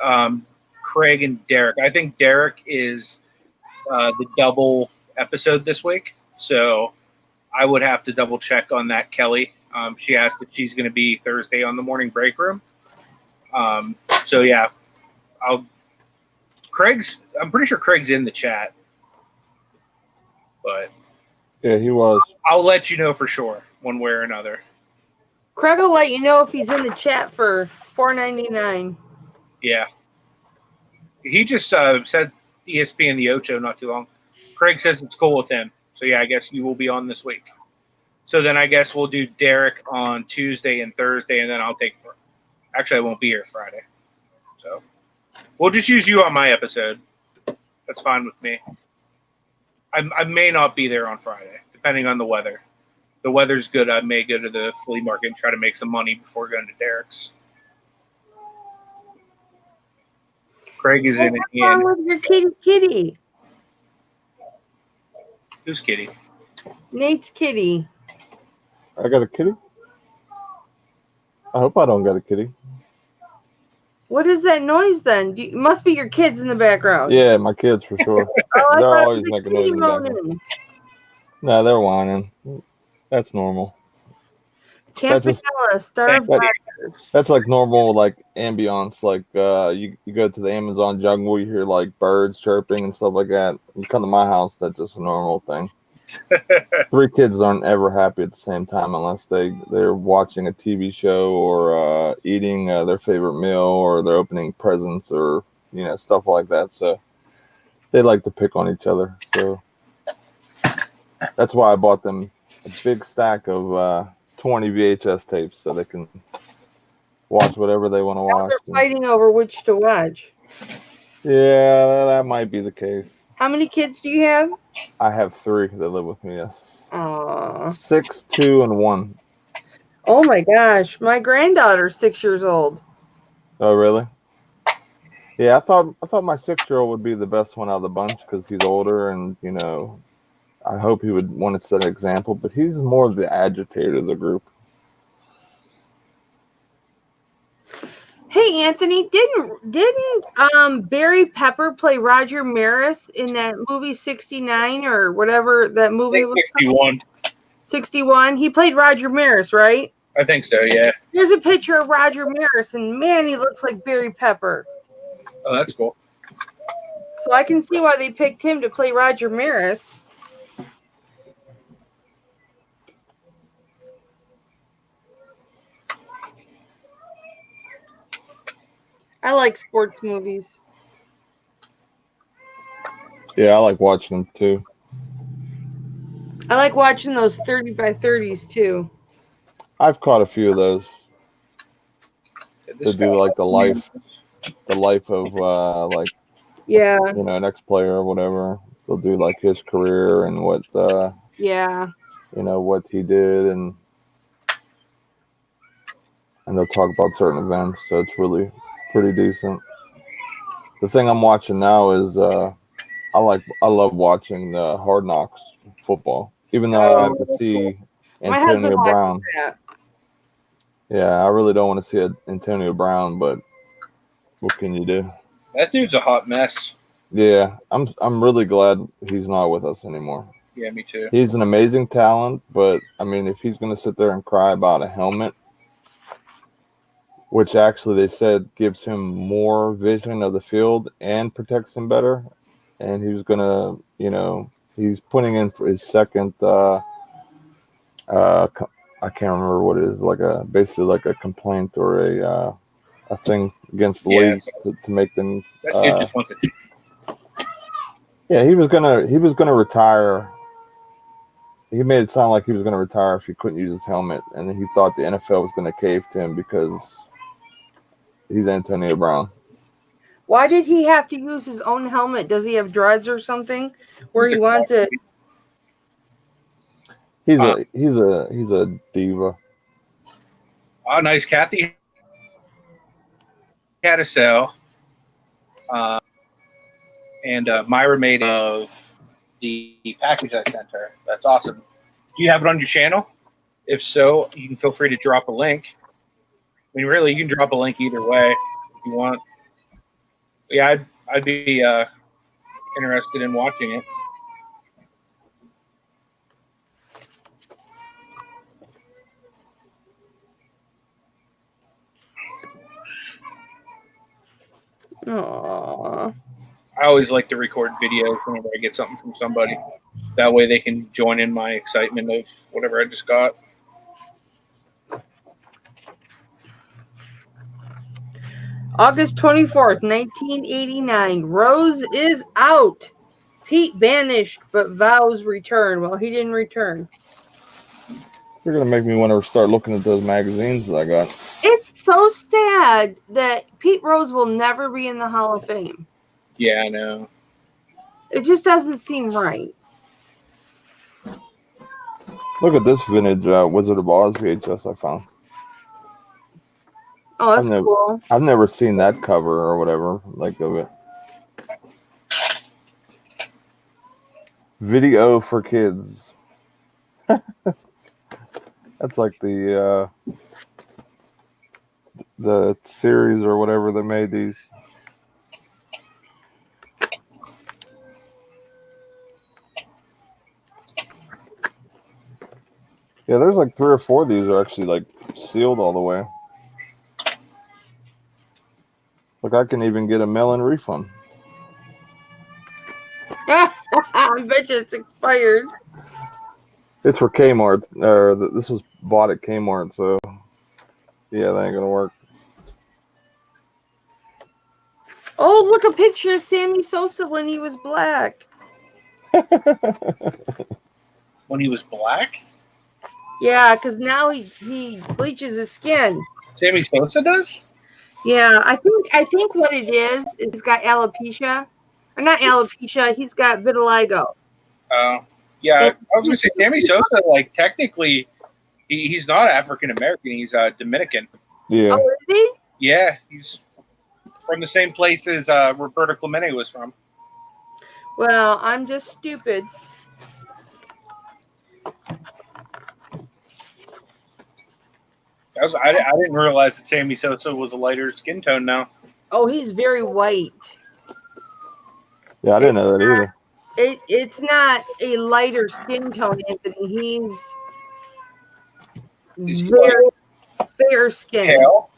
Craig and Derek. I think Derek is the double episode this week, so I would have to double check on that. Kelly, she asked if she's going to be Thursday on the morning break room. So yeah, I'm pretty sure Craig's in the chat, but yeah, he was. I'll let you know for sure, one way or another. Craig will let you know if he's in the chat for $4.99. Yeah. He just said ESPN the Ocho not too long. Craig says it's cool with him. So, yeah, I guess you will be on this week. So then I guess we'll do Derek on Tuesday and Thursday, and then I'll take Friday. Actually, I won't be here Friday. So we'll just use you on my episode. That's fine with me. I may not be there on Friday, depending on the weather. If the weather's good, I may go to the flea market and try to make some money before going to Derek's. Craig is in it. What's wrong with your kitty? Who's kitty? Nate's kitty. I got a kitty? I hope I don't got a kitty. What is that noise then? It must be your kids in the background. Yeah, my kids for sure. Oh, They're always making noise in the background. No, they're whining. That's normal. Campanella, Star That's like normal, like ambience. Like you go to the Amazon jungle, you hear like birds chirping and stuff like that. You come to my house, that's just a normal thing. 3 kids aren't ever happy at the same time unless they're watching a TV show or eating their favorite meal or they're opening presents or stuff like that. So they like to pick on each other. So that's why I bought them a big stack of 20 VHS tapes so they can watch whatever they want to watch. They're fighting over which to watch. Yeah, that might be the case. How many kids do you have? I have 3 that live with me, yes. Aww. 6, 2, and 1. Oh my gosh. My granddaughter's 6 years old. Oh, really? Yeah, I thought my 6-year-old would be the best one out of the bunch because he's older and, I hope he would want to set an example, but he's more of the agitator of the group. Hey Anthony, didn't Barry Pepper play Roger Maris in that movie 69 or whatever that movie was? 61. 61. He played Roger Maris, right? I think so, yeah. Here's a picture of Roger Maris, and man, he looks like Barry Pepper. Oh, that's cool. So I can see why they picked him to play Roger Maris. I like sports movies. Yeah, I like watching them too. I like watching those 30 by 30s too. I've caught a few of those. They do like the life of like Yeah. you know, an ex-player or whatever. They'll do like his career and what Yeah. you know, what he did, and they'll talk about certain events. So it's really pretty decent. The thing I'm watching now is I love watching the Hard Knocks football, even though I have to see My husband Antonio Brown. watches that. Yeah, I really don't want to see Antonio Brown, but what can you do? That dude's a hot mess. Yeah, I'm really glad he's not with us anymore. Yeah, me too. He's an amazing talent, but I mean, if he's going to sit there and cry about a helmet, which actually they said gives him more vision of the field and protects him better, and he was going to, you know, he's putting in for his second I can't remember what it is, like basically like a complaint or a thing against the league to make them. That dude just wants it. Yeah, he was gonna retire. He made it sound like he was gonna retire if he couldn't use his helmet, and then he thought the NFL was gonna cave to him because he's Antonio Brown. Why did he have to use his own helmet? Does he have dreads or something where he wants it? He's a diva. Oh, nice. Kathy had a sale. And Myra made of the package I sent her. That's awesome. Do you have it on your channel? If so, you can feel free to drop a link. I mean, really, you can drop a link either way if you want. But yeah, I'd be interested in watching it. Aww. I always like to record videos whenever I get something from somebody. That way they can join in my excitement of whatever I just got. August 24th, 1989. Rose is out. Pete vanished, but vows return. Well, he didn't return. You're gonna make me want to start looking at those magazines that I got. It's so sad that Pete Rose will never be in the Hall of Fame. Yeah, I know. It just doesn't seem right. Look at this vintage Wizard of Oz VHS I found. Oh, that's cool. I've never seen that cover or whatever, like of it. Video for kids. That's like the series or whatever that made these. Yeah, there's like 3 or 4 of these are actually like sealed all the way. Look, I can even get a mail-in refund. I bet you it's expired. It's for Kmart, or this was bought at Kmart, so yeah, that ain't gonna work. Oh, look, a picture of Sammy Sosa when he was black. When he was black? Yeah, because now he bleaches his skin. Sammy Sosa does? Yeah, I think what it is he's got alopecia. Or not alopecia, he's got vitiligo. Yeah, I was going to say Sammy Sosa, like, technically, he's not African American. He's Dominican. Yeah. Oh, is he? Yeah, he's from the same place as Roberto Clemente was from. Well, I'm just stupid. I didn't realize that Sammy Sosa was a lighter skin tone now. Oh, he's very white. Yeah, I didn't know that either. It's not a lighter skin tone, Anthony. He's very fair skin. Pale?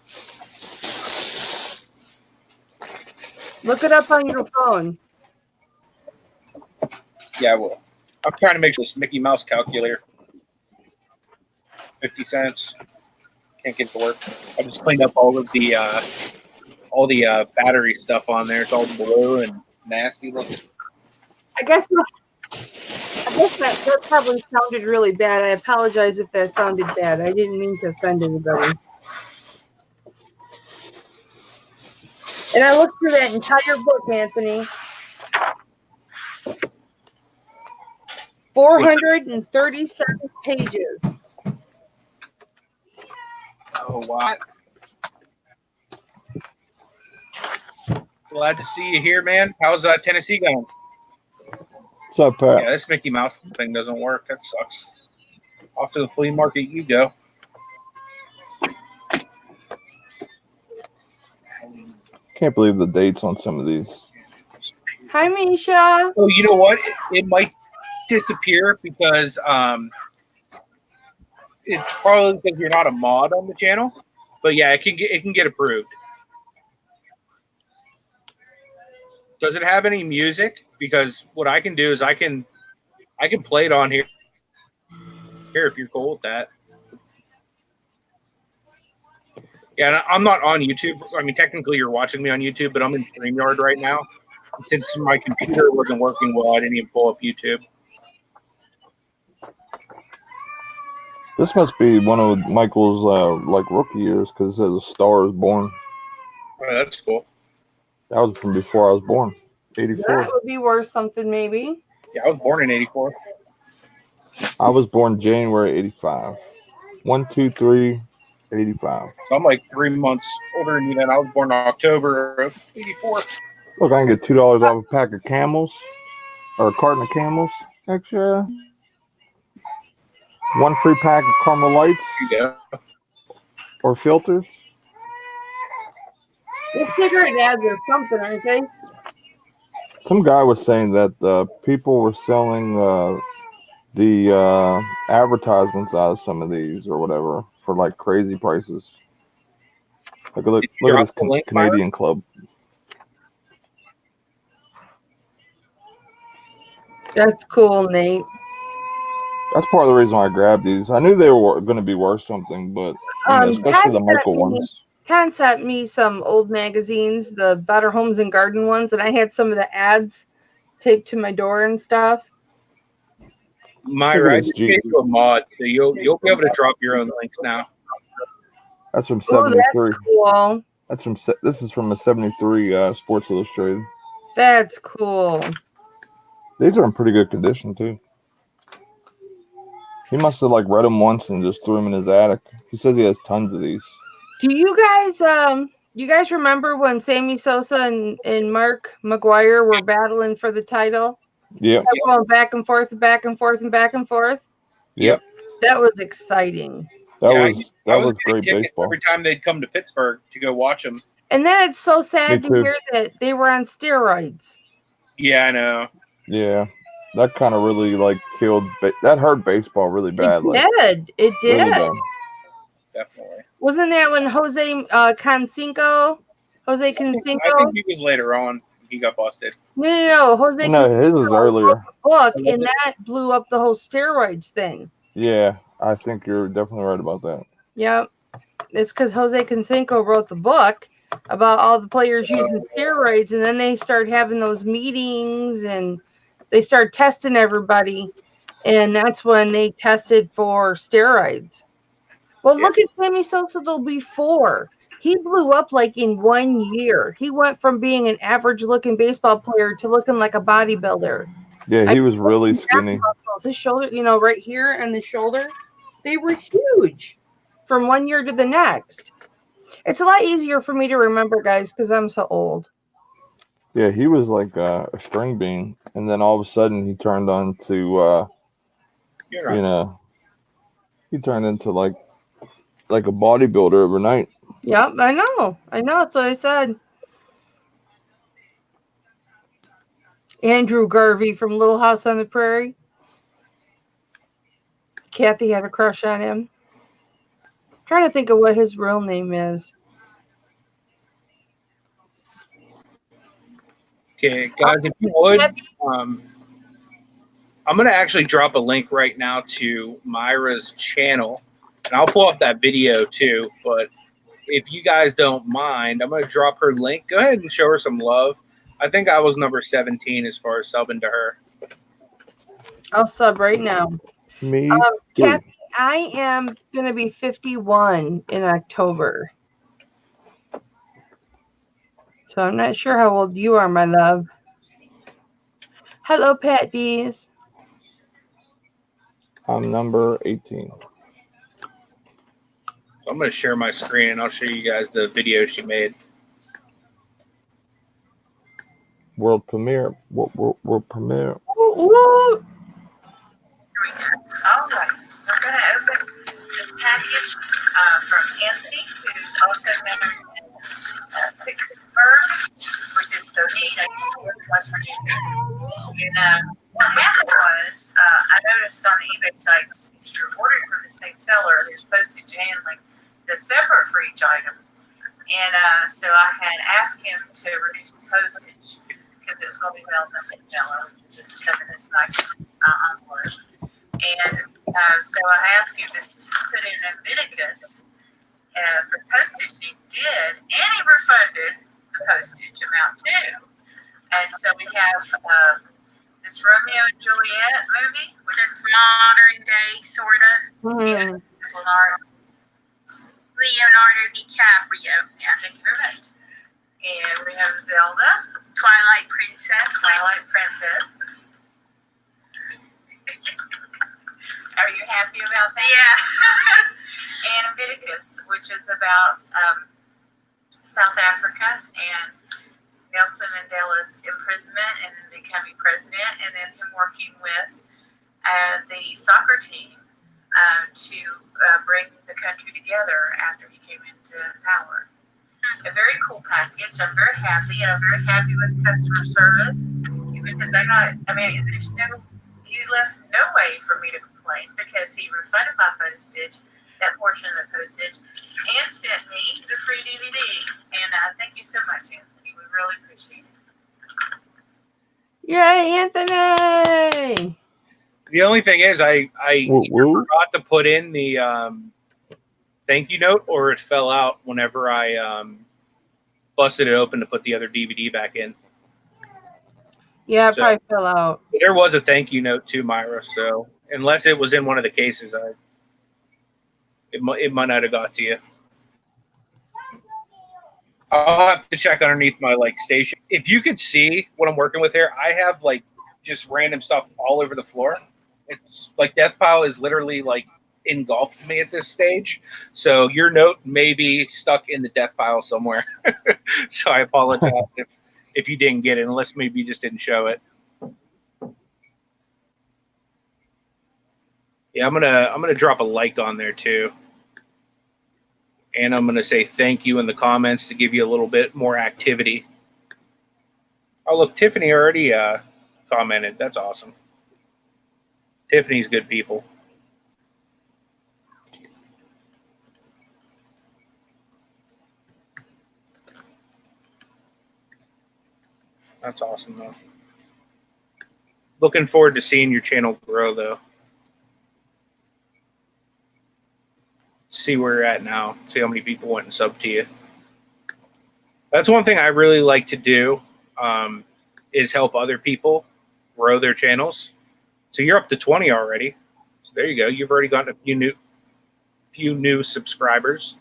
Look it up on your phone. Yeah, well, I'm trying to make this Mickey Mouse calculator. 50 cents. Can't get it to work. I just cleaned up all the battery stuff on there. It's all blue and nasty looking. I guess that probably sounded really bad. I apologize if that sounded bad. I didn't mean to offend anybody. And I looked through that entire book, Anthony. 437 pages. Oh, wow. Glad to see you here, man. How's Tennessee going? What's up, Pat? Yeah, this Mickey Mouse thing doesn't work. That sucks. Off to the flea market you go. Can't believe the dates on some of these. Hi, Misha. Oh, you know what? It might disappear because it's probably because you're not a mod on the channel. But yeah, it can get approved. Does it have any music? Because what I can do is I can play it on here if you're cool with that. Yeah, I'm not on YouTube. I mean, technically you're watching me on YouTube, but I'm in StreamYard right now. Since my computer wasn't working well, I didn't even pull up YouTube. This must be one of Michael's like rookie years because it says "A Star Is Born." Oh, that's cool. That was from before I was born. 84. That would be worth something, maybe. Yeah, I was born in 84. I was born January 85. 1, 2, 3, 85. So I'm like 3 months older than you. Then I was born in October of 84. Look, I can get $2 off a pack of Camels or a carton of Camels extra. 1 free pack of Caramel Lights Yeah. or filters. They're cigarette ads or something, aren't they? Some guy was saying that people were selling the advertisements out of some of these or whatever for like crazy prices. Look at this Canadian club. That's cool, Nate. That's part of the reason why I grabbed these. I knew they were going to be worth something, but especially the Michael ones. Ken sent me some old magazines, the Better Homes and Garden ones, and I had some of the ads taped to my door and stuff. Myra, I just gave you a mod, so you'll be able to drop your own links now. That's from 73. That's cool. This is from a 73 Sports Illustrated. That's cool. These are in pretty good condition too. He must have like read them once and just threw them in his attic. He says he has tons of these. Do you guys remember when Sammy Sosa and Mark McGuire were battling for the title? Yep. Going back and forth and back and forth and back and forth. Yep. That was exciting. That was great baseball. Every time they'd come to Pittsburgh to go watch them. And then it's so sad to hear that they were on steroids. Yeah, I know. Yeah. That kind of really like killed. That hurt baseball really bad. It did. Really bad. Definitely. Wasn't that when Jose Canseco? I think he was later on. He got busted. No. Jose. No, his was earlier. Book, and that blew up the whole steroids thing. Yeah, I think you're definitely right about that. Yep. It's because Jose Canseco wrote the book about all the players using steroids, and then they start having those meetings and they start testing everybody, and that's when they tested for steroids. Well, look at Sammy Sosa though before. He blew up like in 1 year. He went from being an average-looking baseball player to looking like a bodybuilder. Yeah, he was really skinny. His shoulder, right here and the shoulder, they were huge from 1 year to the next. It's a lot easier for me to remember, guys, because I'm so old. Yeah, he was like a string bean, and then all of a sudden he turned on to, he turned into like like a bodybuilder overnight. Yep, I know. That's what I said. Andrew Garvey from Little House on the Prairie. Kathy had a crush on him. I'm trying to think of what his real name is. Okay, guys, if you would, I'm going to actually drop a link right now to Myra's channel, and I'll pull up that video too. But if you guys don't mind, I'm going to drop her link. Go ahead and show her some love. I think I was number 17 as far as subbing to her. I'll sub right now. Me too. Kathy, I am going to be 51 in October. So I'm not sure how old you are, my love. Hello, Pat D's. I'm number 18. I'm going to share my screen, and I'll show you guys the video she made. World premiere. World premiere. Ooh, ooh. All right, we're going to open this package from Anthony, who's also known as Picksburgh, which is so neat. I used to live in West Virginia. And what happened was, I noticed on the eBay sites, if you're ordering from the same seller, there's postage and handling that's separate for each item. And so I had asked him to reduce the postage because it was going to be mailed in the same mailer, which is in this nice envelope. And so I asked him to put in Leviticus for postage, and he did, and he refunded the postage amount too. And so we have this Romeo and Juliet movie, which is modern day, sort of. Mm-hmm. Leonardo DiCaprio. Yeah, thank you very much. And we have Zelda. Twilight Princess. Are you happy about that? Yeah. And Leviticus, which is about South Africa and Nelson Mandela's imprisonment and then becoming president, and then him working with the soccer team to bring the country together after he came into power. A very cool package. I'm very happy, and I'm very happy with customer service because he left no way for me to complain because he refunded my postage, that portion of the postage, and sent me the free DVD. And thank you so much, Anthony. We really appreciate it. Yay, Anthony! The only thing is, I forgot to put in the thank you note, or it fell out whenever I busted it open to put the other DVD back in. Yeah, it probably fell out. There was a thank you note to Myra, so unless it was in one of the cases, it might not have got to you. I'll have to check underneath my station. If you could see what I'm working with here, I have just random stuff all over the floor. It's Death Pile is literally engulfed me at this stage. So your note may be stuck in the Death Pile somewhere. So I apologize if you didn't get it, unless maybe you just didn't show it. Yeah, I'm gonna drop a like on there too. And I'm gonna say thank you in the comments to give you a little bit more activity. Oh look, Tiffany already commented. That's awesome. Tiffany's good people. That's awesome though. Looking forward to seeing your channel grow though. See where you're at now. See how many people went and subbed to you. That's one thing I really like to do, is help other people grow their channels. So you're up to 20 already. So there you go. You've already gotten a few new subscribers.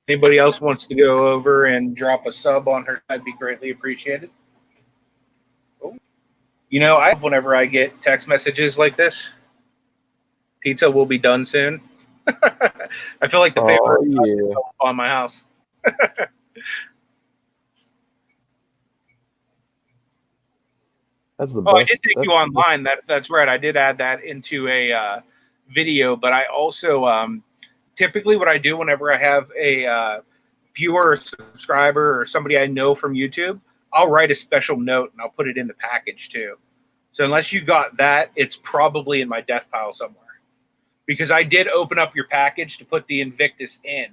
Anybody else wants to go over and drop a sub on her, that'd be greatly appreciated. Oh. Whenever I get text messages like this, pizza will be done soon. I feel like the favorite on my house. That's the Oh, I best. did take you online. That's right. I did add that into a video, but I also typically what I do whenever I have a viewer or subscriber or somebody I know from YouTube, I'll write a special note and I'll put it in the package too. So unless you got that, it's probably in my death pile somewhere. Because I did open up your package to put the Invictus in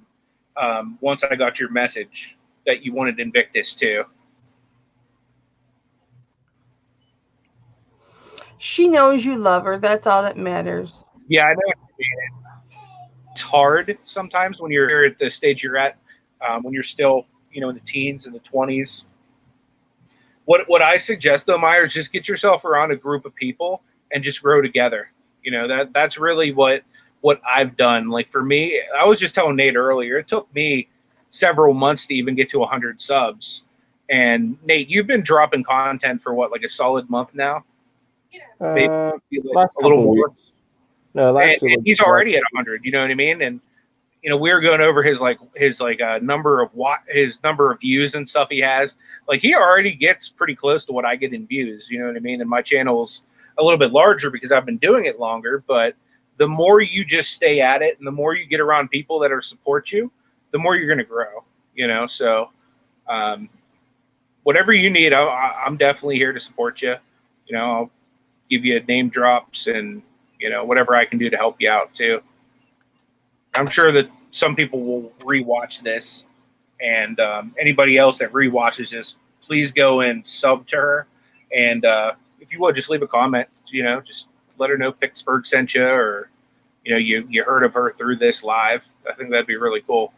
once I got your message that you wanted Invictus too. She knows you love her. That's all that matters. Yeah, I know. It's hard sometimes when you're at the stage you're at, when you're still, in the teens and the 20s. What I suggest though, Meyer, is just get yourself around a group of people and just grow together. That's really what I've done. Like for me, I was just telling Nate earlier, it took me several months to even get to 100 subs. And Nate, you've been dropping content for what, like a solid month now? Maybe like a little more. Weeks. No, and he's already at 100. You know what I mean? And we were going over his number of views and stuff he has. Like he already gets pretty close to what I get in views. You know what I mean? And my channel's a little bit larger because I've been doing it longer. But the more you just stay at it, and the more you get around people that support you, the more you're going to grow. So whatever you need, I'm definitely here to support you. I'll give you name drops and whatever I can do to help you out too. I'm sure that some people will rewatch this, and anybody else that rewatches this, please go and sub to her. And if you would, just leave a comment. Just let her know Picksburgh sent you, or you heard of her through this live. I think that'd be really cool.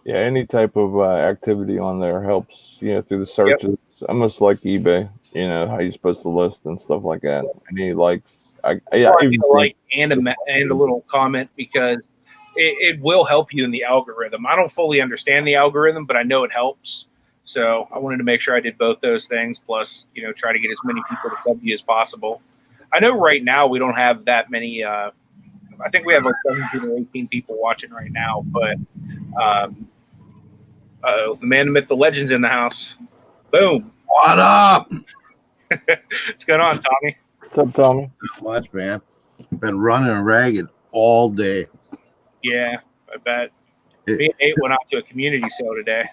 Yeah, any type of activity on there helps. Through the searches, almost like eBay. How you're supposed to list and stuff like that. Any likes, I like and a little comment, because it will help you in the algorithm. I don't fully understand the algorithm, but I know it helps. So I wanted to make sure I did both those things. Plus, try to get as many people to sub you as possible. I know right now we don't have that many. I think we have like 17 or 18 people watching right now. But the man, the myth, the legend's in the house. Boom. What up? What's going on, Tommy? What's up, Tommy? Not much, man. Been running ragged all day. Yeah, I bet. Me and Nate went out to a community sale today.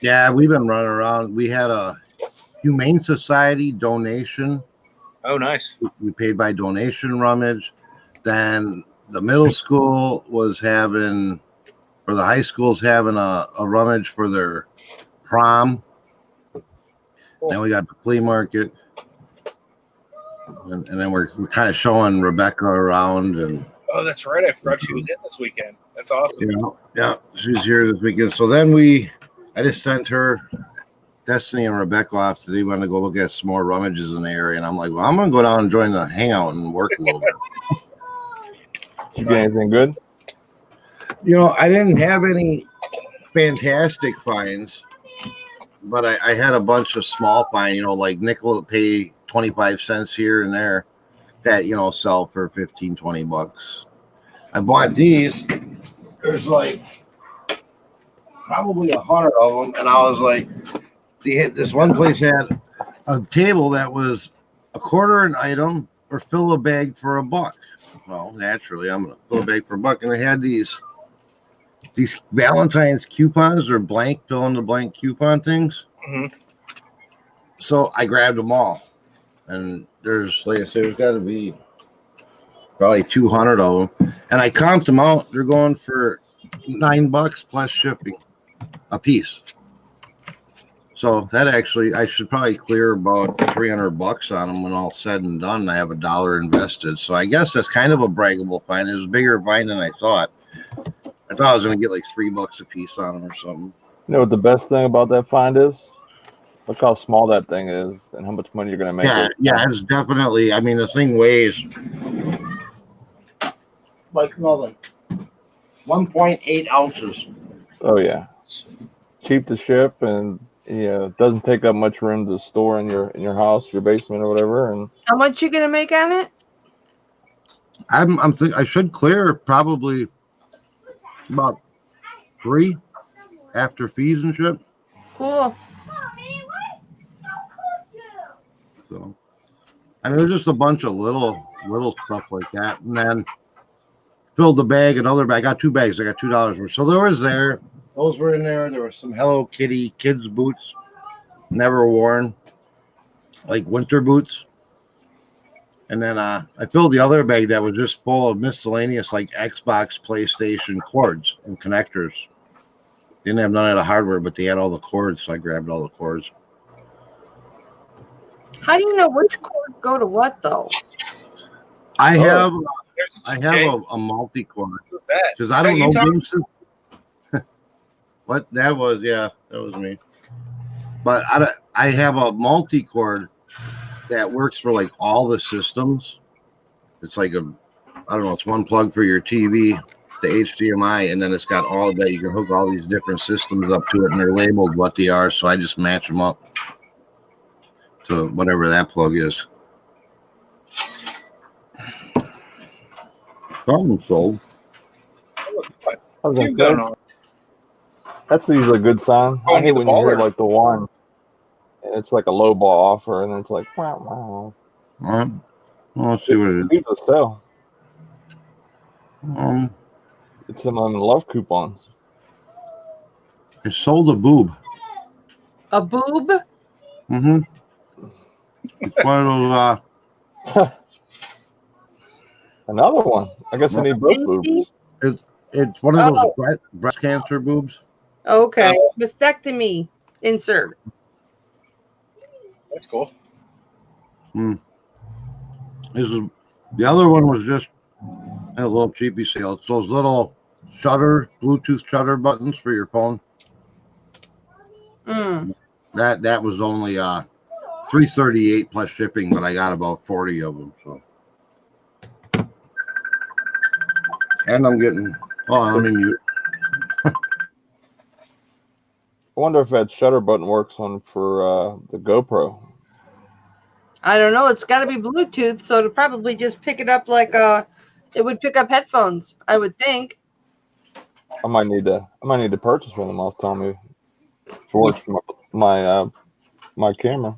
Yeah, we've been running around. We had a Humane Society donation. Oh, nice. We paid by donation rummage. Then the middle school was having, or the high school's having a rummage for their prom. Cool. Then we got the flea market. And then we're kind of showing Rebecca around. And oh, that's right. I forgot she was in this weekend. That's awesome. Yeah, she's here this weekend. So then I just sent her, Destiny and Rebecca off to want to go look at some more rummages in the area. And I'm like, well, I'm going to go down and join the hangout and work a little bit. Did you get anything good? I didn't have any fantastic finds, but I had a bunch of small finds, like nickel pay 25 cents here and there that, sell for 15, 20 bucks. I bought these. There's like probably 100 of them. And I was like, this one place had a table that was a quarter an item or fill a bag for $1. Well, naturally, I'm going to fill a bag for $1. And I had these Valentine's coupons or blank fill in the blank coupon things. Mm-hmm. So I grabbed them all. And there's, like I said, there's got to be probably 200 of them. And I comped them out. They're going for $9 plus shipping a piece. So that actually, I should probably clear about $300 on them when all said and done. I have $1 invested. So I guess that's kind of a braggable find. It was a bigger find than I thought. I thought I was going to get like $3 a piece on them or something. You know what the best thing about that find is? Look how small that thing is and how much money you're going to make. Yeah, it's definitely, I mean, the thing weighs like nothing. 1.8 ounces. Oh, yeah. Cheap to ship, and it doesn't take up much room to store in your house, your basement or whatever. And how much you going to make on it? I should clear probably about 3 after fees and shit. Cool. I mean, there's just a bunch of little stuff like that, and then filled the bag, another bag. I got 2 bags. I got $2 worth. So those were in there. There were some Hello Kitty kids boots, never worn, like winter boots. And then I filled the other bag that was just full of miscellaneous like Xbox, PlayStation cords and connectors. Didn't have none of the hardware, but they had all the cords, so I grabbed all the cords. How do you know which cord go to what though? I have a multi-cord because I don't know game system. What that was? Yeah, that was me. But I have a multi-cord that works for like all the systems. It's like I don't know, it's one plug for your TV, the HDMI, and then it's got all that. You can hook all these different systems up to it, and they're labeled what they are. So I just match them up to whatever that plug is. Something sold. That's usually a good sign. I hate when you hear like the one, and it's like a low ball offer, and then it's like, wow. Well, let's see what it is. People sell. It's some of them love coupons. I sold a boob. A boob? Mm-hmm. It's one of those. Another one. I guess I need both boobs. It's one of those breast cancer boobs. Okay. Mastectomy insert. That's cool. The other one was just a little cheapy sale. It's those little Bluetooth shutter buttons for your phone. That was only $338 plus shipping, but I got about 40 of them. So, and I'm getting. Oh, let me mute. I wonder if that shutter button works for the GoPro. I don't know. It's got to be Bluetooth, so it'll probably just pick it up like it would pick up headphones. I would think. I might need to purchase one of them. I'll tell me if it works for my camera.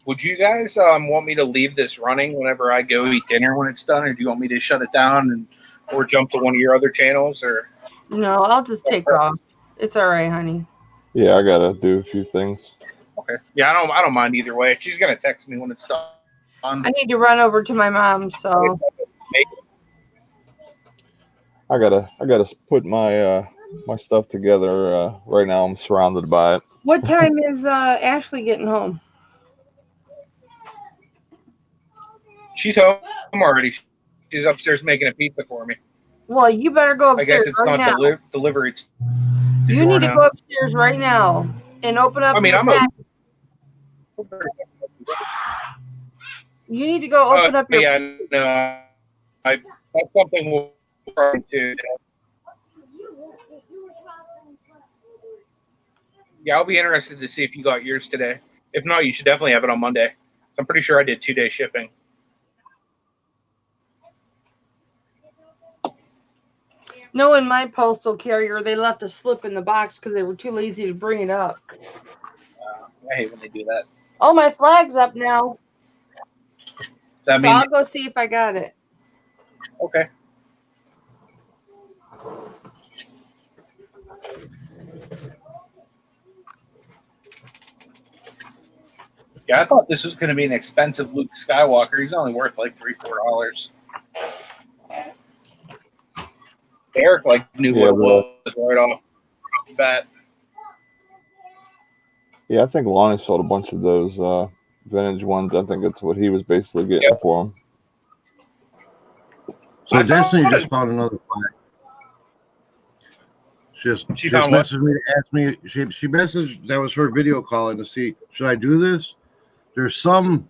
Would you guys want me to leave this running whenever I go eat dinner when it's done, or do you want me to shut it down or jump to one of your other channels? Or no, I'll just take off. It's all right, honey. Yeah, I gotta do a few things. Okay. Yeah, I don't mind either way. She's gonna text me when it's done. I need to run over to my mom, so I gotta put my my stuff together. Right now, I'm surrounded by it. What time is Ashley getting home? She's home already. She's upstairs making a pizza for me. Well, you better go upstairs. I guess it's right not now. delivery. You need to go upstairs right now and open up. You need to go open up your. Yeah, no, that's something we'll try to. Yeah, I'll be interested to see if you got yours today. If not, you should definitely have it on Monday. I'm pretty sure I did 2-day shipping. No, in my postal carrier, they left a slip in the box because they were too lazy to bring it up. I hate when they do that. Oh, my flag's up now. That I'll go see if I got it. Okay. Yeah, I thought this was going to be an expensive Luke Skywalker. He's only worth like $3-4. Eric knew what it was right off the bat. Yeah, I think Lonnie sold a bunch of those vintage ones. I think that's what he was basically getting for them. So Destiny just found another flag. She just messaged me to ask me. She messaged, that was her video calling to see, should I do this? There's some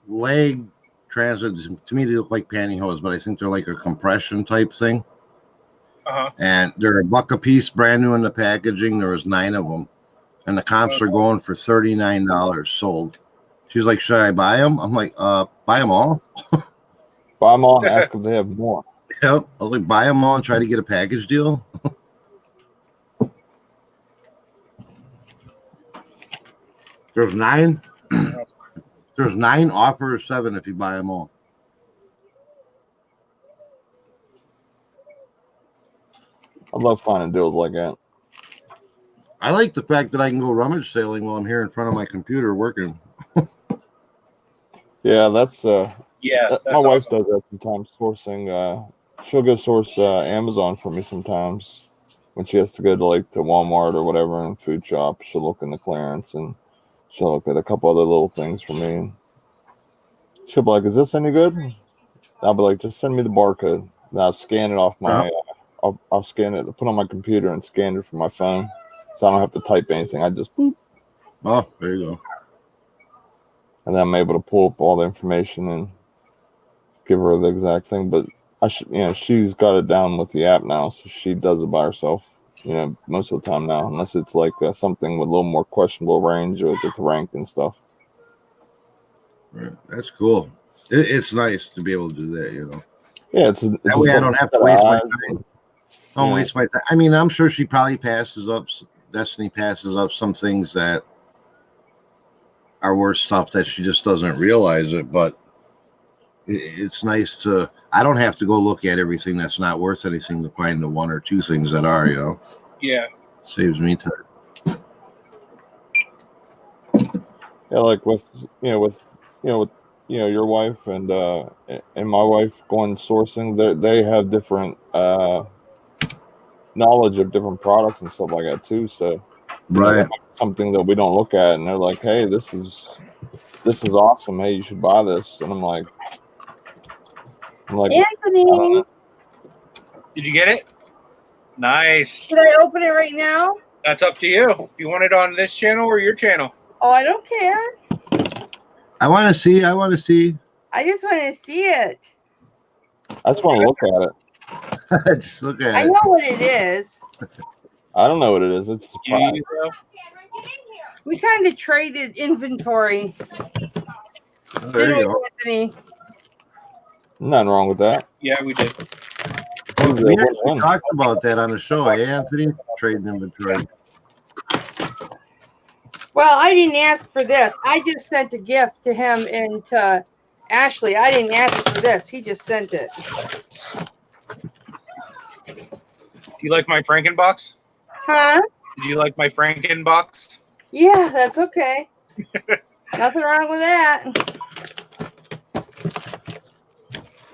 leg transits, to me they look like pantyhose, but I think they're like a compression type thing. And they're $1 a piece, brand new in the packaging. There was 9 of them, and the comps are going for $39 sold. She's like, should I buy them? I'm like, buy them all. Buy them all and ask if they have more. Yep. I was like, buy them all and try to get a package deal. There's 9. There's 9, offer 7 if you buy them all. I love finding deals like that. I like the fact that I can go rummage sailing while I'm here in front of my computer working. Yeah, that's Yeah, my that's wife awesome. does that sometimes. Sourcing, she'll go source Amazon for me sometimes when she has to go to like to Walmart or whatever and food shop. She'll look in the clearance and she'll look at a couple other little things for me. And she'll be like, "Is this any good?" I'll be like, "Just send me the barcode." And I'll scan it off my. I'll scan it, put it on my computer, and scan it from my phone, so I don't have to type anything. I just boop. Oh, there you go. And then I'm able to pull up all the information and give her the exact thing. But she's got it down with the app now, so she does it by herself. Most of the time now, unless it's like something with a little more questionable range or with rank and stuff. Right. That's cool. It's nice to be able to do that, Yeah, it's that way I don't have to waste my time. Don't waste my time. I mean, I'm sure she probably Destiny passes up some things that are worth stuff that she just doesn't realize it, but it's nice to, I don't have to go look at everything that's not worth anything to find the 1 or 2 things that are, Yeah. Saves me time. Yeah, like with your wife and my wife going sourcing, they have different knowledge of different products and stuff like that too. So Right. something that we don't look at, and they're like, "Hey, this is awesome. Hey, you should buy this." And I'm like, Anthony, I don't know. Did you get it? Nice. Should I open it right now? That's up to you. If you want it on this channel or your channel. Oh, I don't care. I want to see. I just want to see it. I just want to look at it. Just look at I know what it is. I don't know what it is. It's a surprise. We kind of traded inventory. Oh, there you go. Anthony? Nothing wrong with that. Yeah, we did. We actually talked about that on the show, Anthony? Trading inventory. Well, I didn't ask for this. I just sent a gift to him and to Ashley. I didn't ask for this. He just sent it. Do you like my Frankenbox? Huh? Did you like my Frankenbox? Yeah, that's okay. Nothing wrong with that.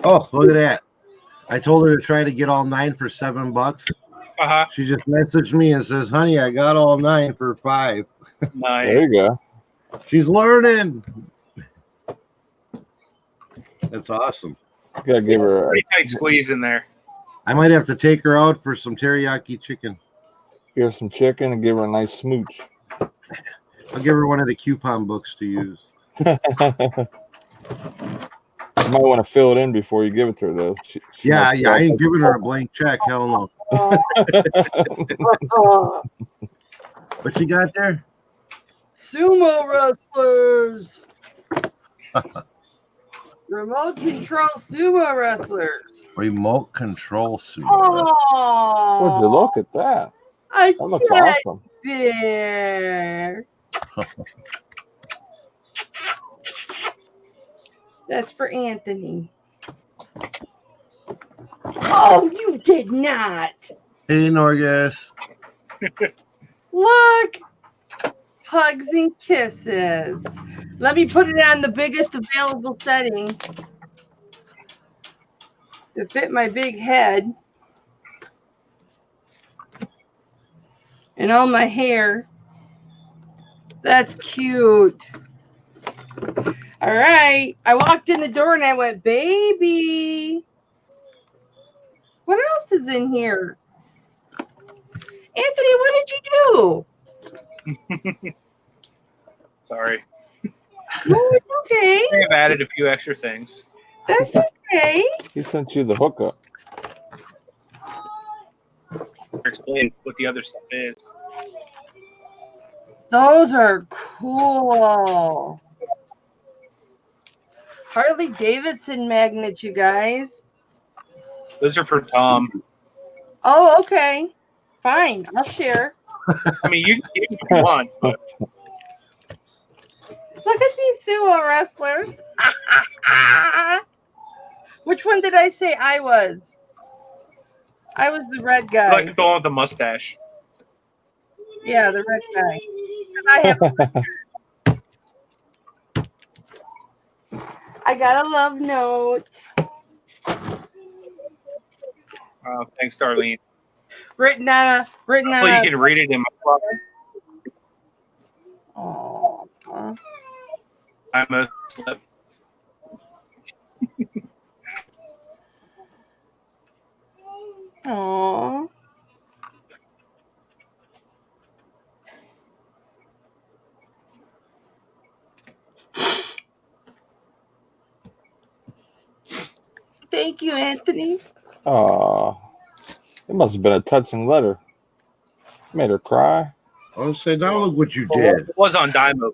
Oh, look at that. I told her to try to get all 9 for $7. Uh-huh. She just messaged me and says, "Honey, I got all 9 for $5." Nice. There you go. She's learning. That's awesome. You gotta give her Pretty tight squeeze in there. I might have to take her out for some teriyaki chicken. give her some chicken and give her a nice smooch. I'll give her one of the coupon books to use. You might want to fill it in before you give it to her, though. She I ain't giving her a blank check. Hell no. What you got there? Sumo wrestlers. Remote control sumo wrestlers. Remote control sumo. Oh, Would you look at that? That looks awesome. bear. That's for Anthony. Oh, you did not. Hey, Norgas. Look. Hugs and kisses. Let me put it on the biggest available setting to fit my big head and all my hair. That's cute. All right. I walked in the door and I went, baby. What else is in here? Anthony, what did you do? Sorry. No, it's okay. I have added a few extra things. That's okay. He sent you the hookup. Explain what the other stuff is. Those are cool. Harley Davidson magnets, you guys. Those are for Tom. Oh, okay. Fine. I'll share. I mean, you can keep them if you want, but Look at these sumo wrestlers. Which one did I say I was? I was the red guy. Like the one with the mustache. Yeah, the red guy. I have. I got a love note. Thanks, Darlene. Written on Hopefully you can read it in my closet. Oh. I'm a slip. Aww. Thank you, Anthony. Oh, it must have been a touching letter. Made her cry. I was say, now look what you did. It was on Dymo.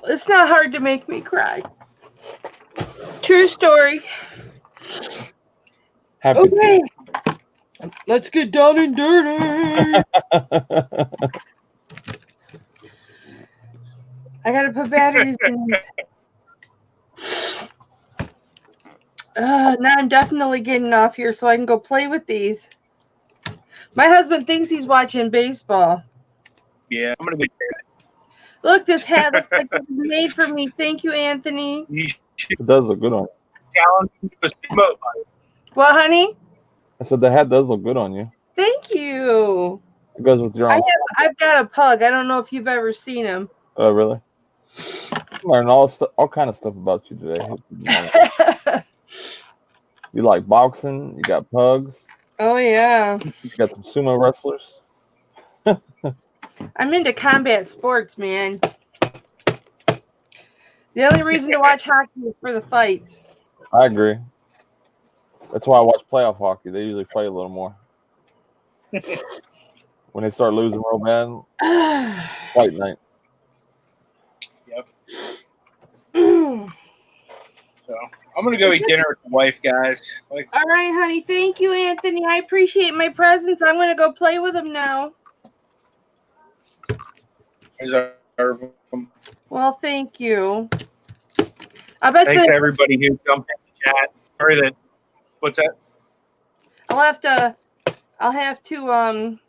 It's not hard to make me cry. True story. Happy. Okay. Let's get down and dirty. I gotta put batteries in these. Now I'm definitely getting off here so I can go play with these. My husband thinks he's watching baseball. Yeah, I'm gonna be. Look, this hat looks like it was made for me. Thank you, Anthony. It does look good on you. What, honey? I said the hat does look good on you. Thank you. It goes with your own. I've got a pug. I don't know if you've ever seen him. Oh, really? Learned all kind of stuff about you today. You like boxing. You got pugs. Oh, yeah. You got some sumo wrestlers. I'm into combat sports, man. The only reason to watch hockey is for the fights. I agree. That's why I watch playoff hockey. They usually fight a little more. When they start losing real bad, fight night. Yep. So I'm gonna go eat dinner with the wife, guys. All right, honey. Thank you, Anthony. I appreciate my presence. I'm gonna go play with him now. Well, thank you. I bet. Thanks to everybody who jumped in the chat. Sorry that. What's that? I'll have to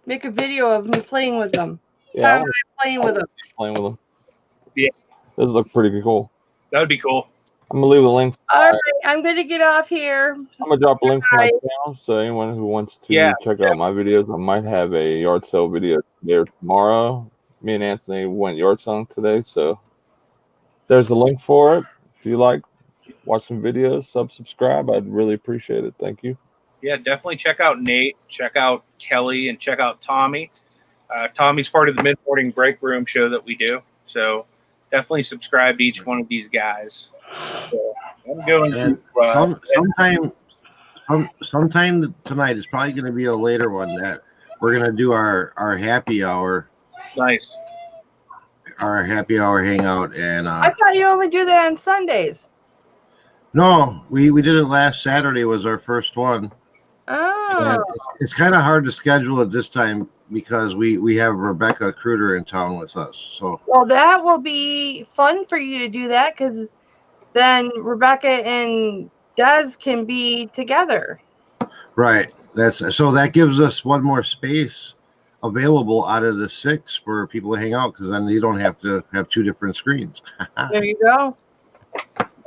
make a video of me playing with them. Yeah, playing with them. Yeah, those look pretty cool. That would be cool. I'm gonna leave a link. All right, I'm gonna get off here. I'm gonna drop a link to my channel, so anyone who wants to check out my videos, I might have a yard sale video there tomorrow. Me and Anthony went yard selling today, so there's a link for it. If you like, watch some videos, subscribe. I'd really appreciate it. Thank you. Yeah, definitely check out Nate, check out Kelly, and check out Tommy. Tommy's part of the mid-morning break room show that we do, so definitely subscribe to each one of these guys. So I'm going to sometime tonight. It's probably going to be a later one that we're going to do our happy hour. Nice. Our happy hour hangout, and I thought you only do that on Sundays. No, we did it last Saturday. Was our first one. Oh. It's kind of hard to schedule at this time because we have Rebecca Kruder in town with us. So well, that will be fun for you to do that because then Rebecca and Des can be together. Right. So that gives us one more space available out of the 6 for people to hang out because then they don't have to have 2 different screens. There you go.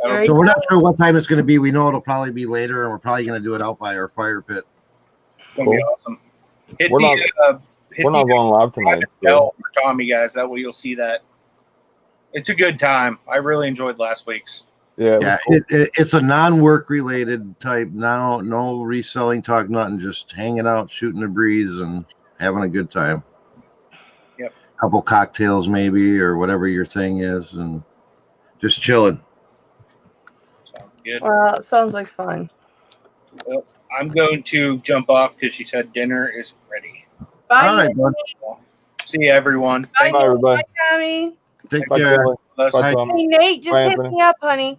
So we're not sure what time it's going to be. We know it'll probably be later, and we're probably going to do it out by our fire pit. It's going to be awesome. We're not going live tonight. For Tommy, guys. That way you'll see that. It's a good time. I really enjoyed last week's. Yeah, cool. It's a non-work related type. Now, no reselling talk, nothing. Just hanging out, shooting the breeze, and having a good time. Yep. A couple cocktails maybe, or whatever your thing is, and just chilling. Good. Well, it sounds like fun. Well, I'm going to jump off because she said dinner is ready. Bye. All right, bud. See you, everyone. Bye, everybody. Bye, Tommy. Take care. Bye, Hey, Nate, just hit me up, honey.